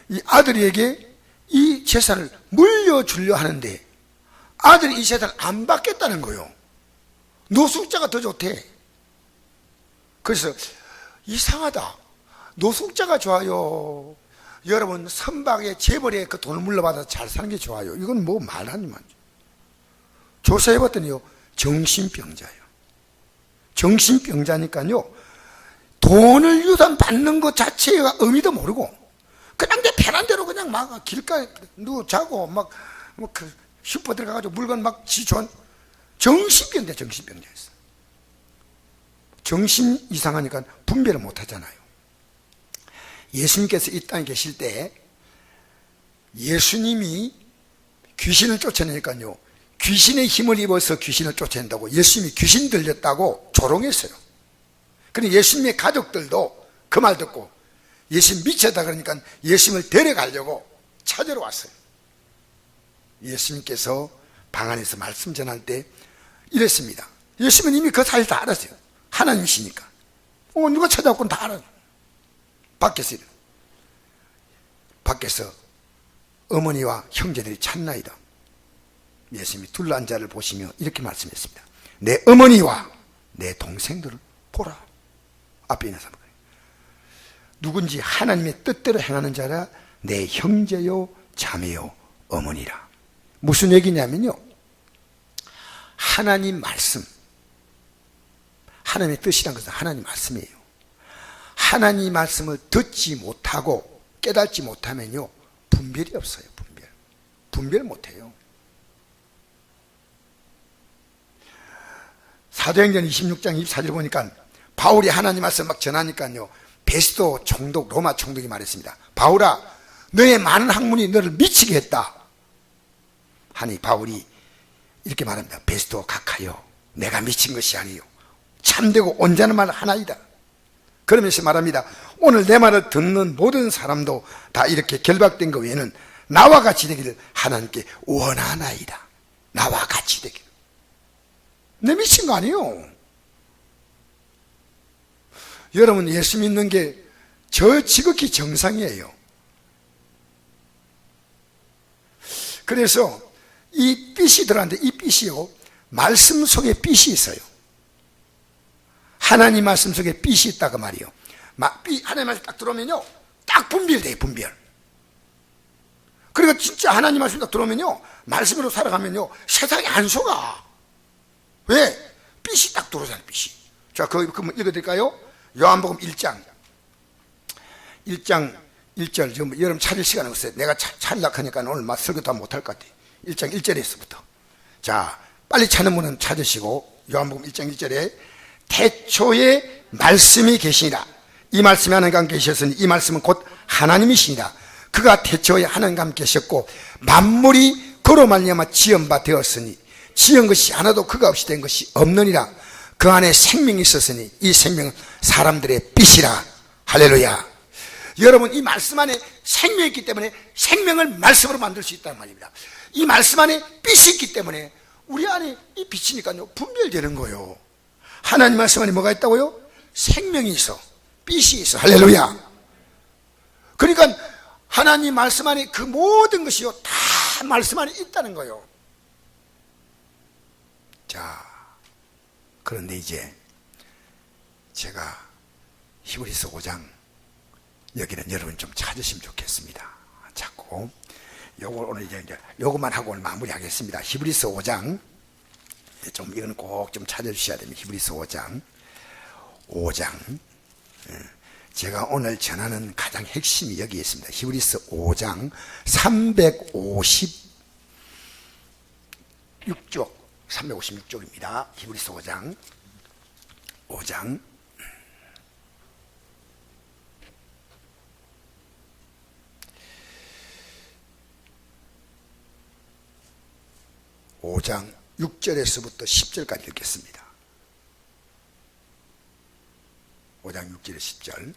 이 아들에게 이 재산을 물려주려 하는데 아들이 이 재산을 안 받겠다는 거예요. 노숙자가 더 좋대. 그래서 이상하다, 노숙자가 좋아요, 여러분 선박의 재벌에 그 돈을 물려받아서 잘 사는 게 좋아요, 이건 뭐 말하니 말이죠. 조사해봤더니요, 정신병자예요. 정신병자니까요, 돈을 유산 받는 것 자체가 의미도 모르고 그냥 내 편한 대로 그냥 막 길가에 누워 자고 막 그 슈퍼 들어가가지고 물건 막 지존. 정신병자였어. 정신 이상하니까 분별을 못 하잖아요. 예수님께서 이 땅에 계실 때 예수님이 귀신을 쫓아내니까요, 귀신의 힘을 입어서 귀신을 쫓아낸다고 예수님이 귀신 들렸다고 조롱했어요. 그런데 예수님의 가족들도 그 말 듣고 예수님 미쳤다 그러니까 예수님을 데려가려고 찾으러 왔어요. 예수님께서 방 안에서 말씀 전할 때 이랬습니다. 예수님은 이미 그 사실 다 알았어요. 하나님이시니까. 누가 찾아왔건 다 알아요. 밖에서 어머니와 형제들이 찾나이다. 예수님이 둘러앉아를 보시며 이렇게 말씀했습니다. 내 어머니와 내 동생들을 보라. 앞에 있는 사람. 누군지 하나님의 뜻대로 행하는 자라 내 형제요 자매요 어머니라. 무슨 얘기냐면요, 하나님 말씀, 하나님의 뜻이란 것은 하나님 말씀이에요. 하나님 말씀을 듣지 못하고 깨닫지 못하면요, 분별이 없어요. 분별 못해요. 사도행전 26장 24절 보니까 바울이 하나님 말씀 막 전하니까요, 베스도 총독, 로마 총독이 말했습니다. 바울아, 너의 많은 학문이 너를 미치게 했다 하니 바울이 이렇게 말합니다. 베스도 각하여, 내가 미친 것이 아니요 참되고 온전한 말 하나이다. 그러면서 말합니다. 오늘 내 말을 듣는 모든 사람도 다 이렇게 결박된 것 외에는 나와 같이 되기를 하나님께 원하나이다. 나와 같이 되기를. 내 미친 거 아니에요. 여러분, 예수 믿는 게 저 지극히 정상이에요. 그래서 이 빛이 들어가는데 이 빛이요, 말씀 속에 빛이 있어요. 하나님 말씀 속에 빛이 있다고 말이요. 하나님 말씀 딱 들어오면요, 딱 분별돼요, 분별. 그러니까 진짜 하나님 말씀 딱 들어오면요, 말씀으로 살아가면요, 세상이 안 속아. 왜? 빛이 딱 들어오잖아요, 빛이. 자, 그거 읽어드릴까요? 요한복음 1장 1절. 지금 여러분 찾을 시간이 없어요. 내가 찾으려고 하니까 오늘 설교 다 못할 것 같아요. 1장 1절에서부터. 자, 빨리 찾는 분은 찾으시고, 요한복음 1장 1절에 태초에 말씀이 계시니라. 이 말씀이 하나님과 함께 계셨으니 이 말씀은 곧 하나님이시니라. 그가 태초에 하나님과 함께 계셨고 만물이 그로 말미암아 지은 바 되었으니 지은 것이 하나도 그가 없이 된 것이 없느니라. 그 안에 생명이 있었으니 이 생명은 사람들의 빛이라. 할렐루야. 여러분, 이 말씀 안에 생명이 있기 때문에 생명을 말씀으로 만들 수 있다는 말입니다. 이 말씀 안에 빛이 있기 때문에 우리 안에 이 빛이니까요, 분별되는 거예요. 하나님 말씀 안에 뭐가 있다고요? 생명이 있어, 빛이 있어. 할렐루야. 그러니까 하나님 말씀 안에 그 모든 것이요, 다 말씀 안에 있다는 거예요. 자, 그런데 이제 제가 히브리서 5장 여기는 여러분 좀 찾으시면 좋겠습니다. 자꾸 요걸 오늘 이제 요것만 하고 오늘 마무리하겠습니다. 히브리서 5장 좀 이거는 꼭 좀 찾아주셔야 됩니다. 히브리서 5장 제가 오늘 전하는 가장 핵심이 여기 있습니다. 히브리서 5장 356쪽입니다. 히브리서 5장 6절에서부터 10절까지 읽겠습니다. 5장 6절에 10절.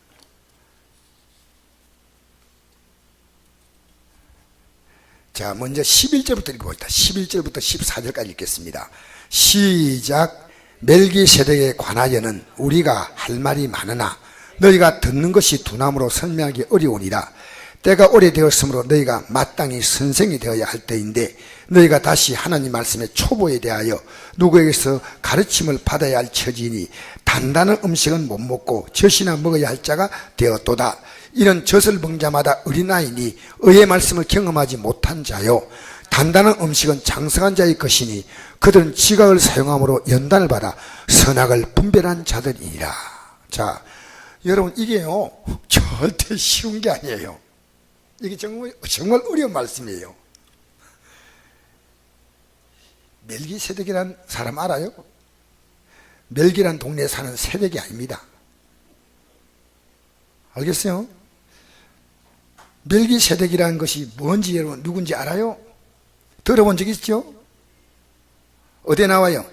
자, 먼저 11절부터 읽어봅시다. 11절부터 14절까지 읽겠습니다. 시작. 멜기세덱에 관하여는 우리가 할 말이 많으나 너희가 듣는 것이 두나무로 설명하기 어려우니라. 때가 오래되었으므로 너희가 마땅히 선생이 되어야 할 때인데 너희가 다시 하나님 말씀의 초보에 대하여 누구에게서 가르침을 받아야 할 처지니 단단한 음식은 못 먹고 젖이나 먹어야 할 자가 되었도다. 이는 젖을 먹는 자마다 어린아이니 의의 말씀을 경험하지 못한 자요, 단단한 음식은 장성한 자의 것이니 그들은 지각을 사용함으로 연단을 받아 선악을 분별한 자들이니라. 자, 여러분, 이게요 절대 쉬운 게 아니에요. 이게 정말 어려운 말씀이에요. 멜기세덱이라는 사람 알아요? 멜기란 동네에 사는 세덱이 아닙니다. 알겠어요? 멜기세덱이라는 것이 뭔지 여러분 누군지 알아요? 들어본 적 있죠? 어디에 나와요?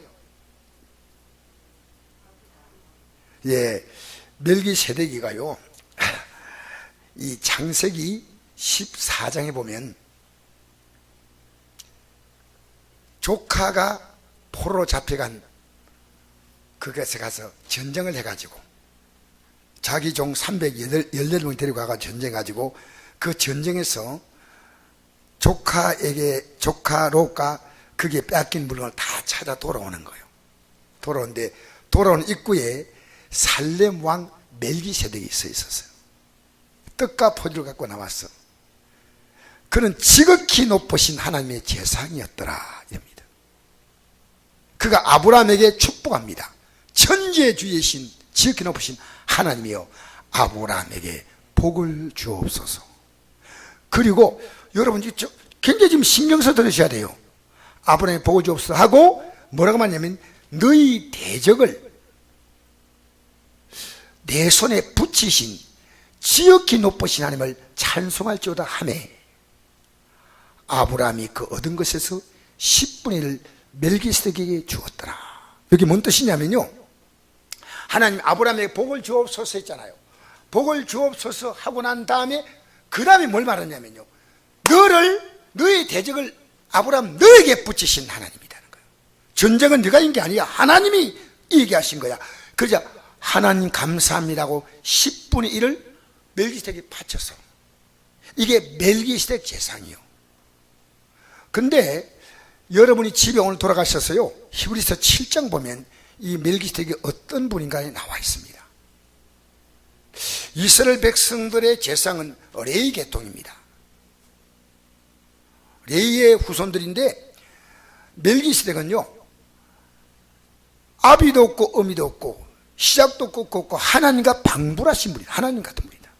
예, 멜기세덱이가요, 이 창세기 14장에 보면 조카가 포로로 잡혀간 그것에 가서 전쟁을 해가지고 자기 종 318명이 데리고 가서 전쟁해가지고 그 전쟁에서 조카 롯과 그게 뺏긴 물건을 다 찾아 돌아오는 거예요. 돌아오는데 돌아오는 입구에 살렘 왕 멜기세덱이 서 있었어요. 떡과 포도를 갖고 나왔어. 그는 지극히 높으신 하나님의 제상이었더라 입니다. 그가 아브라함에게 축복합니다. 천지주이신 지극히 높으신 하나님이여 아브라함에게 복을 주옵소서. 그리고 여러분 굉장히 지금 신경 써 들으셔야 돼요. 아브라함에게 복을 주옵소서 하고 뭐라고 말하냐면 너희 대적을 내 손에 붙이신 지극히 높으신 하나님을 찬송할지어다 하매 아브라함이 그 얻은 것에서 10분의 1을 멜기세덱에게 주었더라. 여기 뭔 뜻이냐면요, 하나님 아브라함에게 복을 주옵소서 했잖아요. 복을 주옵소서 하고 난 다음에 그 다음에 뭘 말하냐면요, 너의 대적을 아브라함 너에게 붙이신 하나님이라는 거예요. 전쟁은 네가 이긴 게 아니야. 하나님이 이기게 하신 거야. 그러자 하나님 감사합니다고 10분의 1을 멜기세덱에 바쳐서, 이게 멜기세덱 제상이요. 근데 여러분이 집에 오늘 돌아가셨어요. 히브리서 7장 보면 이 멜기세덱이 어떤 분인가에 나와 있습니다. 이스라엘 백성들의 제사는 레위 계통입니다. 레위의 후손들인데 멜기세덱은요, 아비도 없고 어미도 없고 시작도 없고 하나님과 방불하신 분이다. 하나님 같은 분이다.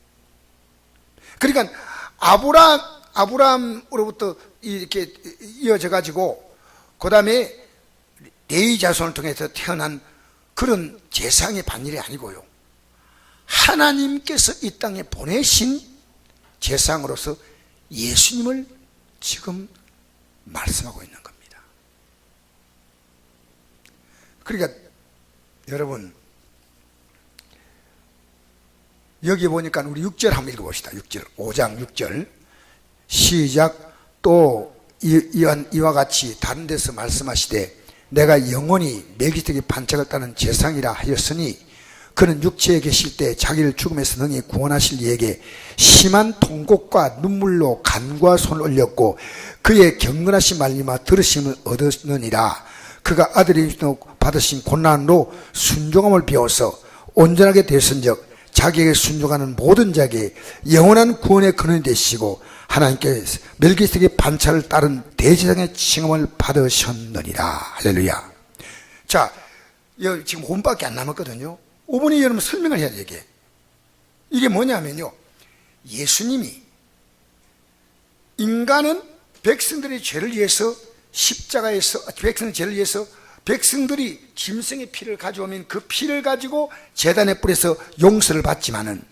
그러니까 아브라함으로부터 이렇게 이어져 가지고 그 다음에 레위 자손을 통해서 태어난 그런 제사의 반열이 아니고요, 하나님께서 이 땅에 보내신 제사장으로서 예수님을 지금 말씀하고 있는 겁니다. 그러니까 여러분, 여기 보니까 우리 6절 한번 읽어봅시다. 6절, 5장 6절 시작. 또 이와 같이 다른 데서 말씀하시되 내가 영원히 멜기세덱의 반차를 따는 제사장이라 하였으니 그는 육체에 계실 때 자기를 죽음에서 능히 구원하실 이에게 심한 통곡과 눈물로 간과 손을 올렸고 그의 경건하신 말미암아 들으심을 얻었느니라. 그가 아들이 받으신 고난으로 순종함을 배워서 온전하게 되었은즉 자기에게 순종하는 모든 자에게 영원한 구원의 근원이 되시고 하나님께 멜기세덱의 반차를 따른 대제사장의 칭함을 받으셨느니라. 할렐루야. 자, 지금 5분밖에 안 남았거든요. 5분이 여러분 설명을 해야 돼. 이게 뭐냐면요, 예수님이 인간은 백성들의 죄를 위해서 십자가에서 백성의 죄를 위해서 백성들이 짐승의 피를 가져오면 그 피를 가지고 제단에 뿌려서 용서를 받지만은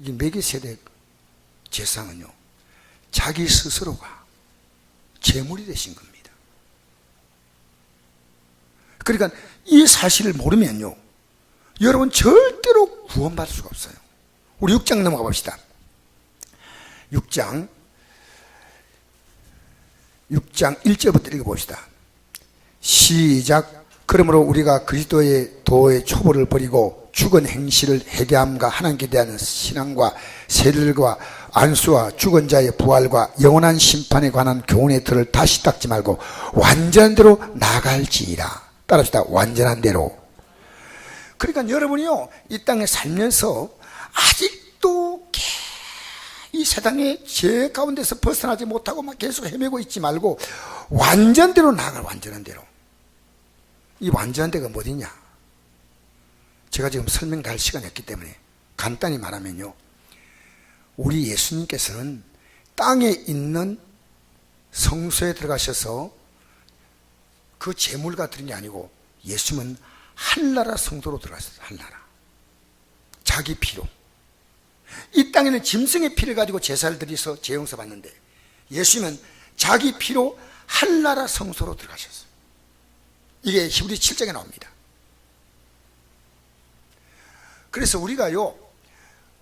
이 멜기세덱 제사장은요, 자기 스스로가 제물이 되신 겁니다. 그러니까 이 사실을 모르면요, 여러분 절대로 구원받을 수가 없어요. 우리 6장 넘어가 봅시다. 6장 1절부터 읽어봅시다. 시작. 그러므로 우리가 그리스도의 도의 초보를 버리고 죽은 행실을 회개함과 하나님께 대한 신앙과 세례들과 안수와 죽은 자의 부활과 영원한 심판에 관한 교훈의 틀을 다시 닦지 말고 완전한 대로 나갈지니라. 따라합시다. 완전한 대로. 그러니까 여러분이요, 이 땅에 살면서 아직도 이 세상의 죄 가운데서 벗어나지 못하고 막 계속 헤매고 있지 말고 완전대로 나아갈. 완전한 대로. 이 완전한 데가 어디냐? 제가 지금 설명 다 할 시간이 없기 때문에 간단히 말하면요, 우리 예수님께서는 땅에 있는 성소에 들어가셔서 그 제물과 드린 게 아니고 예수님은 한나라 성소로 들어갔어요. 한나라. 자기 피로. 이 땅에는 짐승의 피를 가지고 제사를 드려서 재용서 받는데 예수님은 자기 피로 한나라 성소로 들어가셨어요. 이게 히브리 7장에 나옵니다. 그래서 우리가요,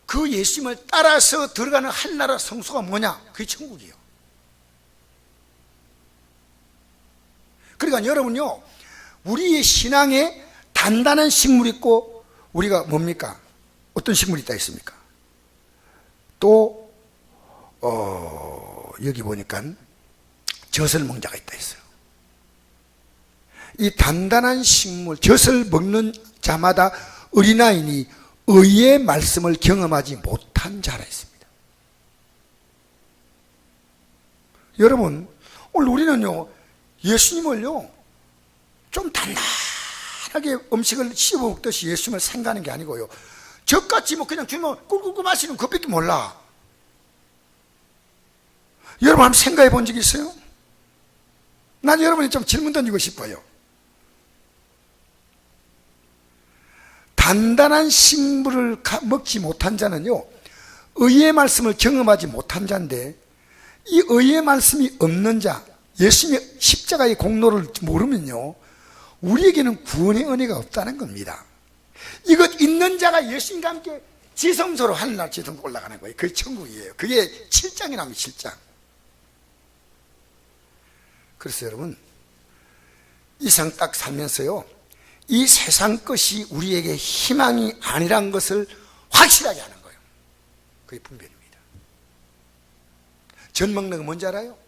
그 예수님을 따라서 들어가는 한나라 성소가 뭐냐? 그게 천국이에요. 그러니까 여러분요, 우리의 신앙에 단단한 식물이 있고 우리가 뭡니까? 어떤 식물이 있다 했습니까? 또 여기 보니까 젖을 먹는 자가 있다 했어요. 이 단단한 식물, 젖을 먹는 자마다 어린아이니 의의 말씀을 경험하지 못한 자라 했습니다. 여러분, 오늘 우리는요, 예수님을요, 좀 단단하게 음식을 씹어 먹듯이 예수님을 생각하는 게 아니고요, 젖같이 뭐 그냥 주면 꿀꿀꿀 마시는 그것밖에 몰라. 여러분 한번 생각해 본 적 있어요? 난 여러분이 좀 질문 던지고 싶어요. 단단한 식물을 먹지 못한 자는요, 의의 말씀을 경험하지 못한 자인데, 이 의의 말씀이 없는 자, 예수님의 십자가의 공로를 모르면요, 우리에게는 구원의 은혜가 없다는 겁니다. 이것 있는 자가 예수님과 함께 지성소로 하늘날 지성소 올라가는 거예요. 그게 천국이에요. 그게 7장이 나옵니다. 7장. 그래서 여러분, 이 세상 딱 살면서요, 이 세상 것이 우리에게 희망이 아니란 것을 확실하게 하는 거예요. 그게 분별입니다. 젖 먹는 건 뭔지 알아요?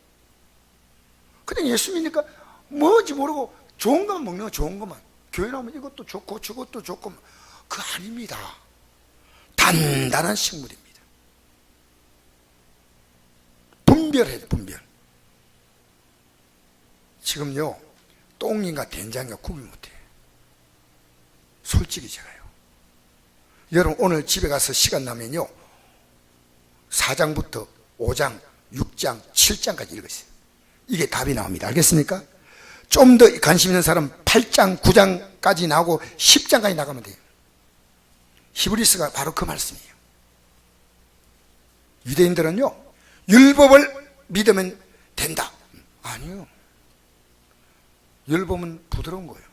그냥 예수 믿으니까 뭔지 모르고 좋은 것만 먹는 거, 좋은 것만. 교회 나오면 이것도 좋고 저것도 좋고. 그거 아닙니다. 단단한 식물입니다. 분별해야 돼, 분별. 지금요, 똥인가 된장인가 구분 못해. 솔직히 제가요. 여러분 오늘 집에 가서 시간 나면요, 4장부터 5장, 6장, 7장까지 읽으세요. 이게 답이 나옵니다. 알겠습니까? 좀 더 관심 있는 사람 8장, 9장까지 나오고 10장까지 나가면 돼요. 히브리서가 바로 그 말씀이에요. 유대인들은요, 율법을 믿으면 된다. 아니요. 율법은 부드러운 거예요.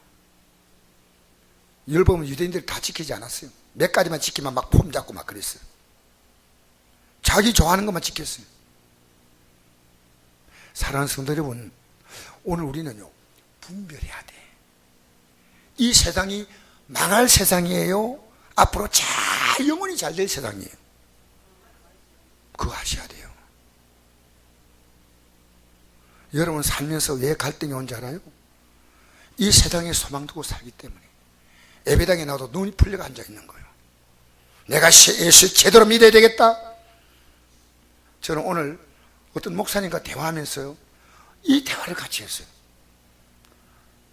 율법은 유대인들이 다 지키지 않았어요. 몇 가지만 지키면 막 폼 잡고 막 그랬어요. 자기 좋아하는 것만 지켰어요. 사랑하는 성도 여러분, 오늘 우리는요, 분별해야 돼. 이 세상이 망할 세상이에요? 앞으로 영원히 잘 될 세상이에요? 그거 아셔야 돼요. 여러분 살면서 왜 갈등이 온지 알아요? 이 세상에 소망 두고 살기 때문에. 예배당에 나와도 눈이 풀려가 앉아 있는 거예요. 내가 예수 제대로 믿어야 되겠다. 저는 오늘 어떤 목사님과 대화하면서요, 이 대화를 같이 했어요.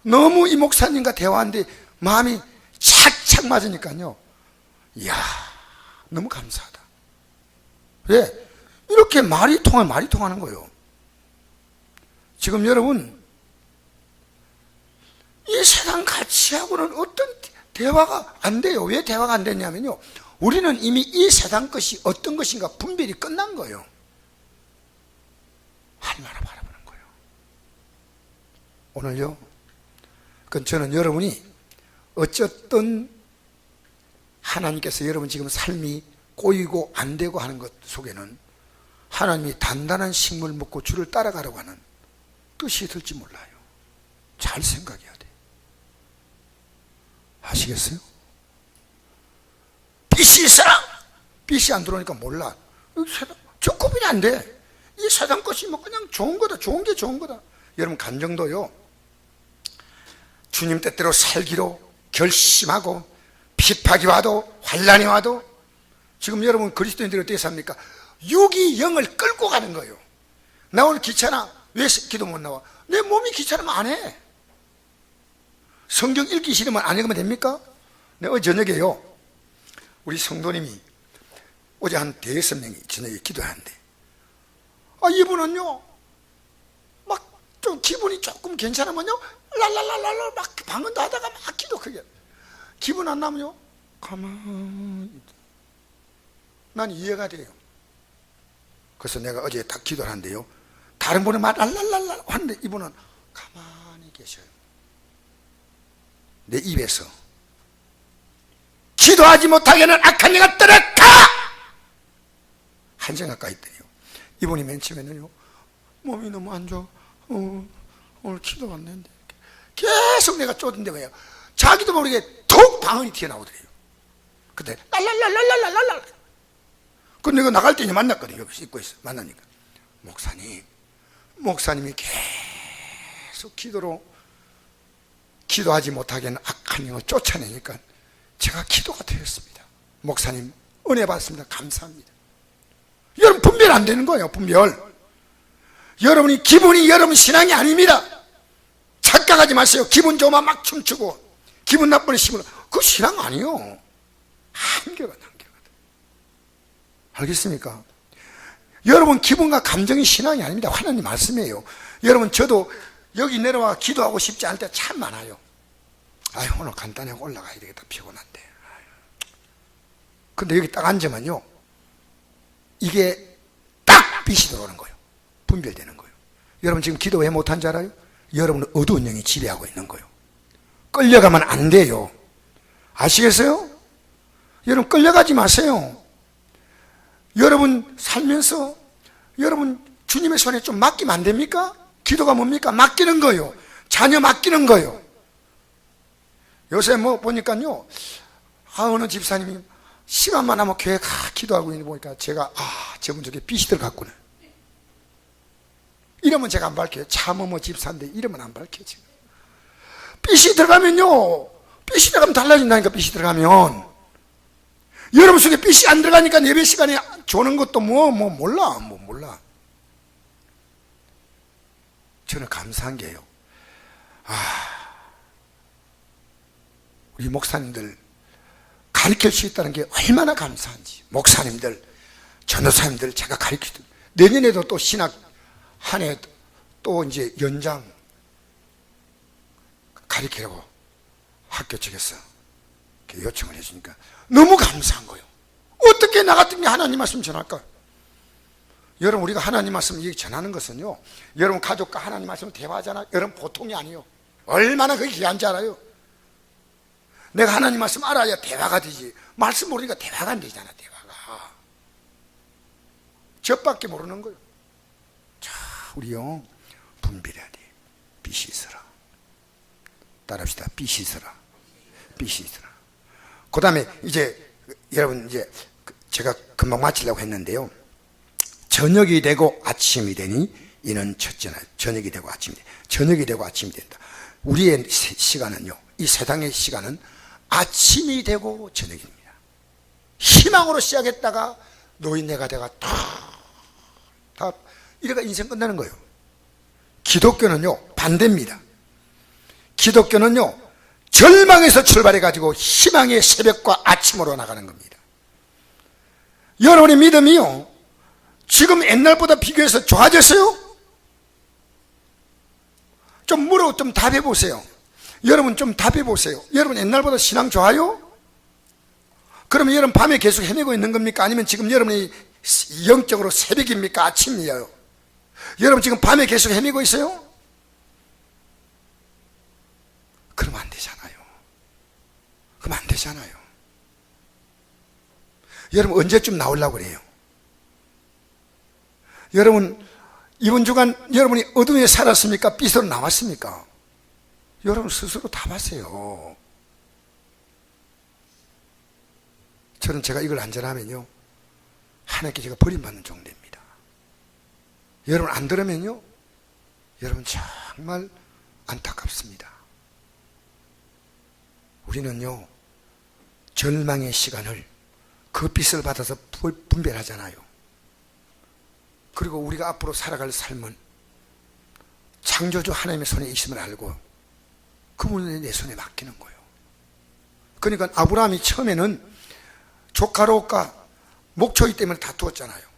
너무 이 목사님과 대화하는데 마음이 착착 맞으니까요, 이야, 너무 감사하다. 왜? 이렇게 말이 통하는 거예요. 지금 여러분, 이 세상 가치하고는 어떤 대화가 안 돼요. 왜 대화가 안 되냐면요, 우리는 이미 이 세상 것이 어떤 것인가 분별이 끝난 거예요. 하나님을 바라보는 거예요. 오늘요, 그건 저는 여러분이 어쨌든 하나님께서 여러분 지금 삶이 꼬이고 안 되고 하는 것 속에는 하나님이 단단한 식물 먹고 주를 따라가려고 하는 뜻이 있을지 몰라요. 잘 생각해야 돼. 아시겠어요? 빛이 있어라! 빛이 안 들어오니까 몰라. 저 구분이 안 돼. 이 세상 것이 뭐 그냥 좋은 거다. 좋은 게 좋은 거다. 여러분 간정도요, 주님 뜻대로 살기로 결심하고 핍박이 와도 환난이 와도, 지금 여러분 그리스도인들이 어떻게 삽니까? 육이 영을 끌고 가는 거예요. 나 오늘 귀찮아. 왜 기도 못 나와? 내 몸이 귀찮으면 안 해. 성경 읽기 싫으면 안 읽으면 됩니까? 어제 저녁에요, 우리 성도님이 어제 한 5-6명이 저녁에 기도하는데, 이분은요, 막 좀 기분이 조금 괜찮으면요, 랄랄랄랄라 막 방언도 하다가 막 기도 크게. 기분 안 나면요, 가만히. 난 이해가 돼요. 그래서 내가 어제 딱 기도를 하는데요, 다른 분은 막 랄랄랄라 하는데 이분은 가만히 계셔요. 내 입에서 기도하지 못하게는 악한 영아 떠나가! 한 시간 가까이 있더니요, 이분이 맨 처음에는요, 몸이 너무 안 좋아. 오늘 기도가 안 되는데. 계속 내가 쫓는데 왜요? 자기도 모르게 톡 방언이 튀어나오더래요. 근데 랄랄랄랄랄랄랄. 그 내가 나갈 때 이제 만났거든요. 여기 있고 있어. 만나니까, 목사님이 계속 기도하지 못하게는 악한 영을 쫓아내니까 제가 기도가 되었습니다. 목사님 은혜 받습니다. 감사합니다. 여러분 분별 안 되는 거예요. 분별. 여러분이 기분이 여러분 신앙이 아닙니다. 착각하지 마세요. 기분 좋으면 막 춤추고 기분 나쁘면 신문, 그거 신앙 아니에요. 한결같아. 알겠습니까? 여러분 기분과 감정이 신앙이 아닙니다. 하나님 말씀이에요. 여러분 저도 여기 내려와 기도하고 싶지 않을 때 참 많아요. 오늘 간단히 올라가야 되겠다. 피곤한데. 근데 여기 딱 앉으면요, 이게 딱 빛이 들어오는 거예요. 분별되는 거예요. 여러분 지금 기도 왜 못한 줄 알아요? 여러분은 어두운 영이 지배하고 있는 거예요. 끌려가면 안 돼요. 아시겠어요? 여러분 끌려가지 마세요. 여러분 살면서 여러분 주님의 손에 좀 맡기면 안 됩니까? 기도가 뭡니까? 맡기는 거예요. 자녀 맡기는 거예요. 요새 뭐 보니까요, 어느 집사님이 시간만 하면 교회 기도하고 있는 거 보니까 제가 저분 저게 빛이 들어갔구나. 이러면 제가 안 밝혀요. 차모모 집사인데 이러면 안 밝혀져요. 빚이 들어가면요, 빚이 들어가면 달라진다니까. 빚이 들어가면 여러분 속에 빚이 안 들어가니까 예배 시간에 조는 것도 몰라. 저는 감사한 게요, 우리 목사님들 가르칠 수 있다는 게 얼마나 감사한지. 목사님들, 전도사님들 제가 가르치듯 내년에도 또 신학 한 해 또 이제 연장 가르치라고 학교 측에서 요청을 해주니까 너무 감사한 거예요. 어떻게 나 같은 게 하나님 말씀 전할까? 여러분, 우리가 하나님 말씀 전하는 것은요, 여러분 가족과 하나님 말씀 대화하잖아요. 여러분 보통이 아니에요. 얼마나 그게 귀한지 알아요? 내가 하나님 말씀 알아야 대화가 되지. 말씀 모르니까 대화가 안 되잖아. 대화가 저밖에 모르는 거예요. 자, 우리요 분별해야 돼. 빚이 있어라. 따라합시다. 빚이 있어라. 빚이 있어라. 그 다음에 이제 여러분, 이제 제가 금방 마치려고 했는데요, 저녁이 되고 아침이 되니 이는 첫째나. 저녁이 되고 아침이 돼. 저녁이 되고 아침이 된다. 우리의 시간은요, 이 세상의 시간은 아침이 되고 저녁입니다. 희망으로 시작했다가 노인네가 돼가 다 이래가 인생 끝나는 거예요. 기독교는요 반대입니다. 기독교는요 절망에서 출발해가지고 희망의 새벽과 아침으로 나가는 겁니다. 여러분의 믿음이요 지금 옛날보다 비교해서 좋아졌어요? 좀 답해보세요. 여러분 좀 답해보세요. 여러분 옛날보다 신앙 좋아요? 그러면 여러분 밤에 계속 헤매고 있는 겁니까? 아니면 지금 여러분이 영적으로 새벽입니까? 아침이에요? 여러분 지금 밤에 계속 헤매고 있어요? 그러면 안 되잖아요. 그러면 안 되잖아요. 여러분 언제쯤 나오려고 그래요? 여러분 이번 주간 여러분이 어둠에 살았습니까? 빛으로 나왔습니까? 여러분 스스로 답하세요. 저는 제가 이걸 안전하면요 하나님께 제가 버림받는 종됩니다. 여러분 안 들으면요 여러분 정말 안타깝습니다. 우리는요 절망의 시간을 그 빛을 받아서 분별하잖아요. 그리고 우리가 앞으로 살아갈 삶은 창조주 하나님의 손에 있음을 알고 그분이 내 손에 맡기는 거예요. 그러니까 아브라함이 처음에는 조카로가 목초이 때문에 다투었잖아요.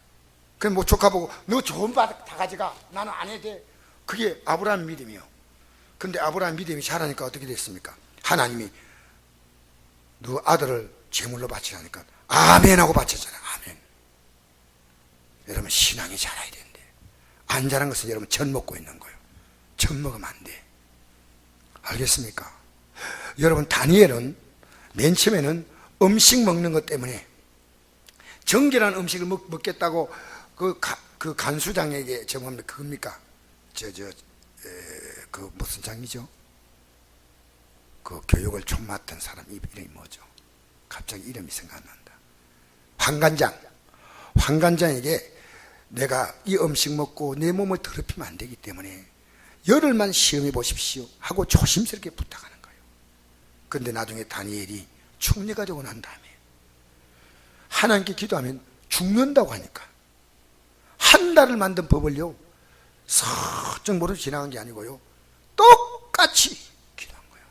그래서 뭐 조카 보고 너 좋은 바 다 가져가, 나는 안 해도 돼. 그게 아브라함 믿음이요. 근데 아브라함 믿음이 자라니까 어떻게 됐습니까? 하나님이 너 아들을 제물로 바치라니까 아멘 하고 바쳤잖아요. 아멘. 여러분 신앙이 자라야 되는데 안 자란 것은 여러분 젖 먹고 있는 거예요. 젖 먹으면 안 돼. 알겠습니까? 여러분 다니엘은 맨 처음에는 음식 먹는 것 때문에 정결한 음식을 먹겠다고 그 간수장에게 정합니다. 그겁니까? 그 무슨 장이죠? 그 교육을 총 맡은 사람 이름이 뭐죠? 갑자기 이름이 생각 안 난다. 황관장에게 내가 이 음식 먹고 내 몸을 더럽히면 안 되기 때문에 열흘만 시험해 보십시오 하고 조심스럽게 부탁하는 거예요. 그런데 나중에 다니엘이 충리가 되고 난 다음에 하나님께 기도하면 죽는다고 하니까 한 달을 만든 법을요 슬쩍 모르고 지나간 게 아니고요 똑같이 기도한 거예요.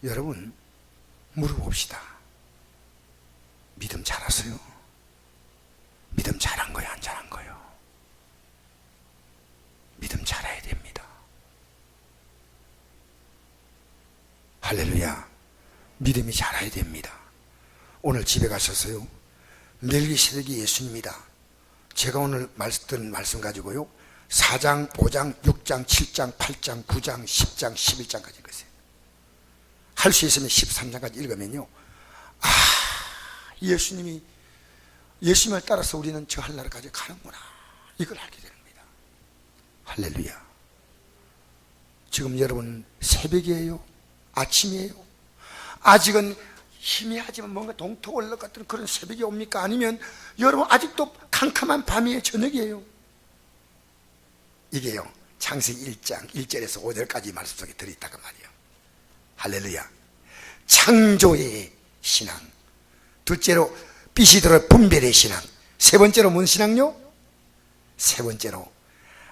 여러분 물어봅시다. 믿음 잘하세요? 믿음 잘한 거예요? 안 잘한 거예요? 믿음 잘해야 됩니다. 할렐루야. 믿음이 자라야 됩니다. 오늘 집에 가셔서요 멜기세덱이 예수님이다. 제가 오늘 들은 말씀 가지고요 4장, 5장, 6장, 7장, 8장, 9장, 10장, 11장까지 읽으세요. 할 수 있으면 13장까지 읽으면요 예수님을 따라서 우리는 저 하늘나라까지 가는구나 이걸 알게 됩니다. 할렐루야. 지금 여러분 새벽이에요? 아침이에요? 아직은 희미하지만 뭔가 동토올것 같은 그런 새벽이 옵니까? 아니면 여러분 아직도 캄캄한 밤이에요? 저녁이에요? 이게요, 창세기 1장 1절에서 5절까지 말씀 속에 들어있다고 말이에요. 할렐루야. 창조의 신앙, 둘째로 빛이 들어 분별의 신앙, 세 번째로 뭔 신앙요? 세 번째로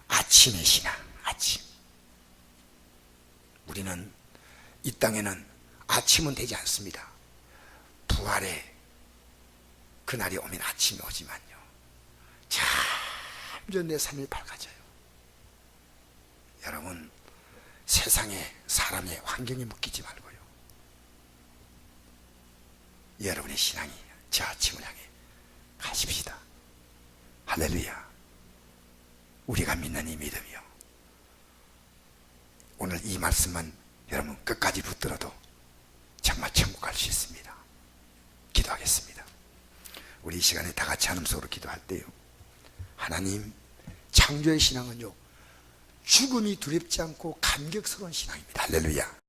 아침의 신앙. 아침. 우리는 이 땅에는 아침은 되지 않습니다. 부활의 그날이 오면 아침이 오지만요, 점점 내 삶이 밝아져요. 여러분, 세상에 사람의 환경에 묶이지 말고요, 여러분의 신앙이 저 아침을 향해 가십시다. 할렐루야. 우리가 믿는 이 믿음이요, 오늘 이 말씀만 여러분 끝까지 붙들어도 정말 천국 갈 수 있습니다. 기도하겠습니다. 우리 이 시간에 다 같이 한음 속으로 기도할 때요, 하나님, 창조의 신앙은요, 죽음이 두렵지 않고 감격스러운 신앙입니다. 할렐루야.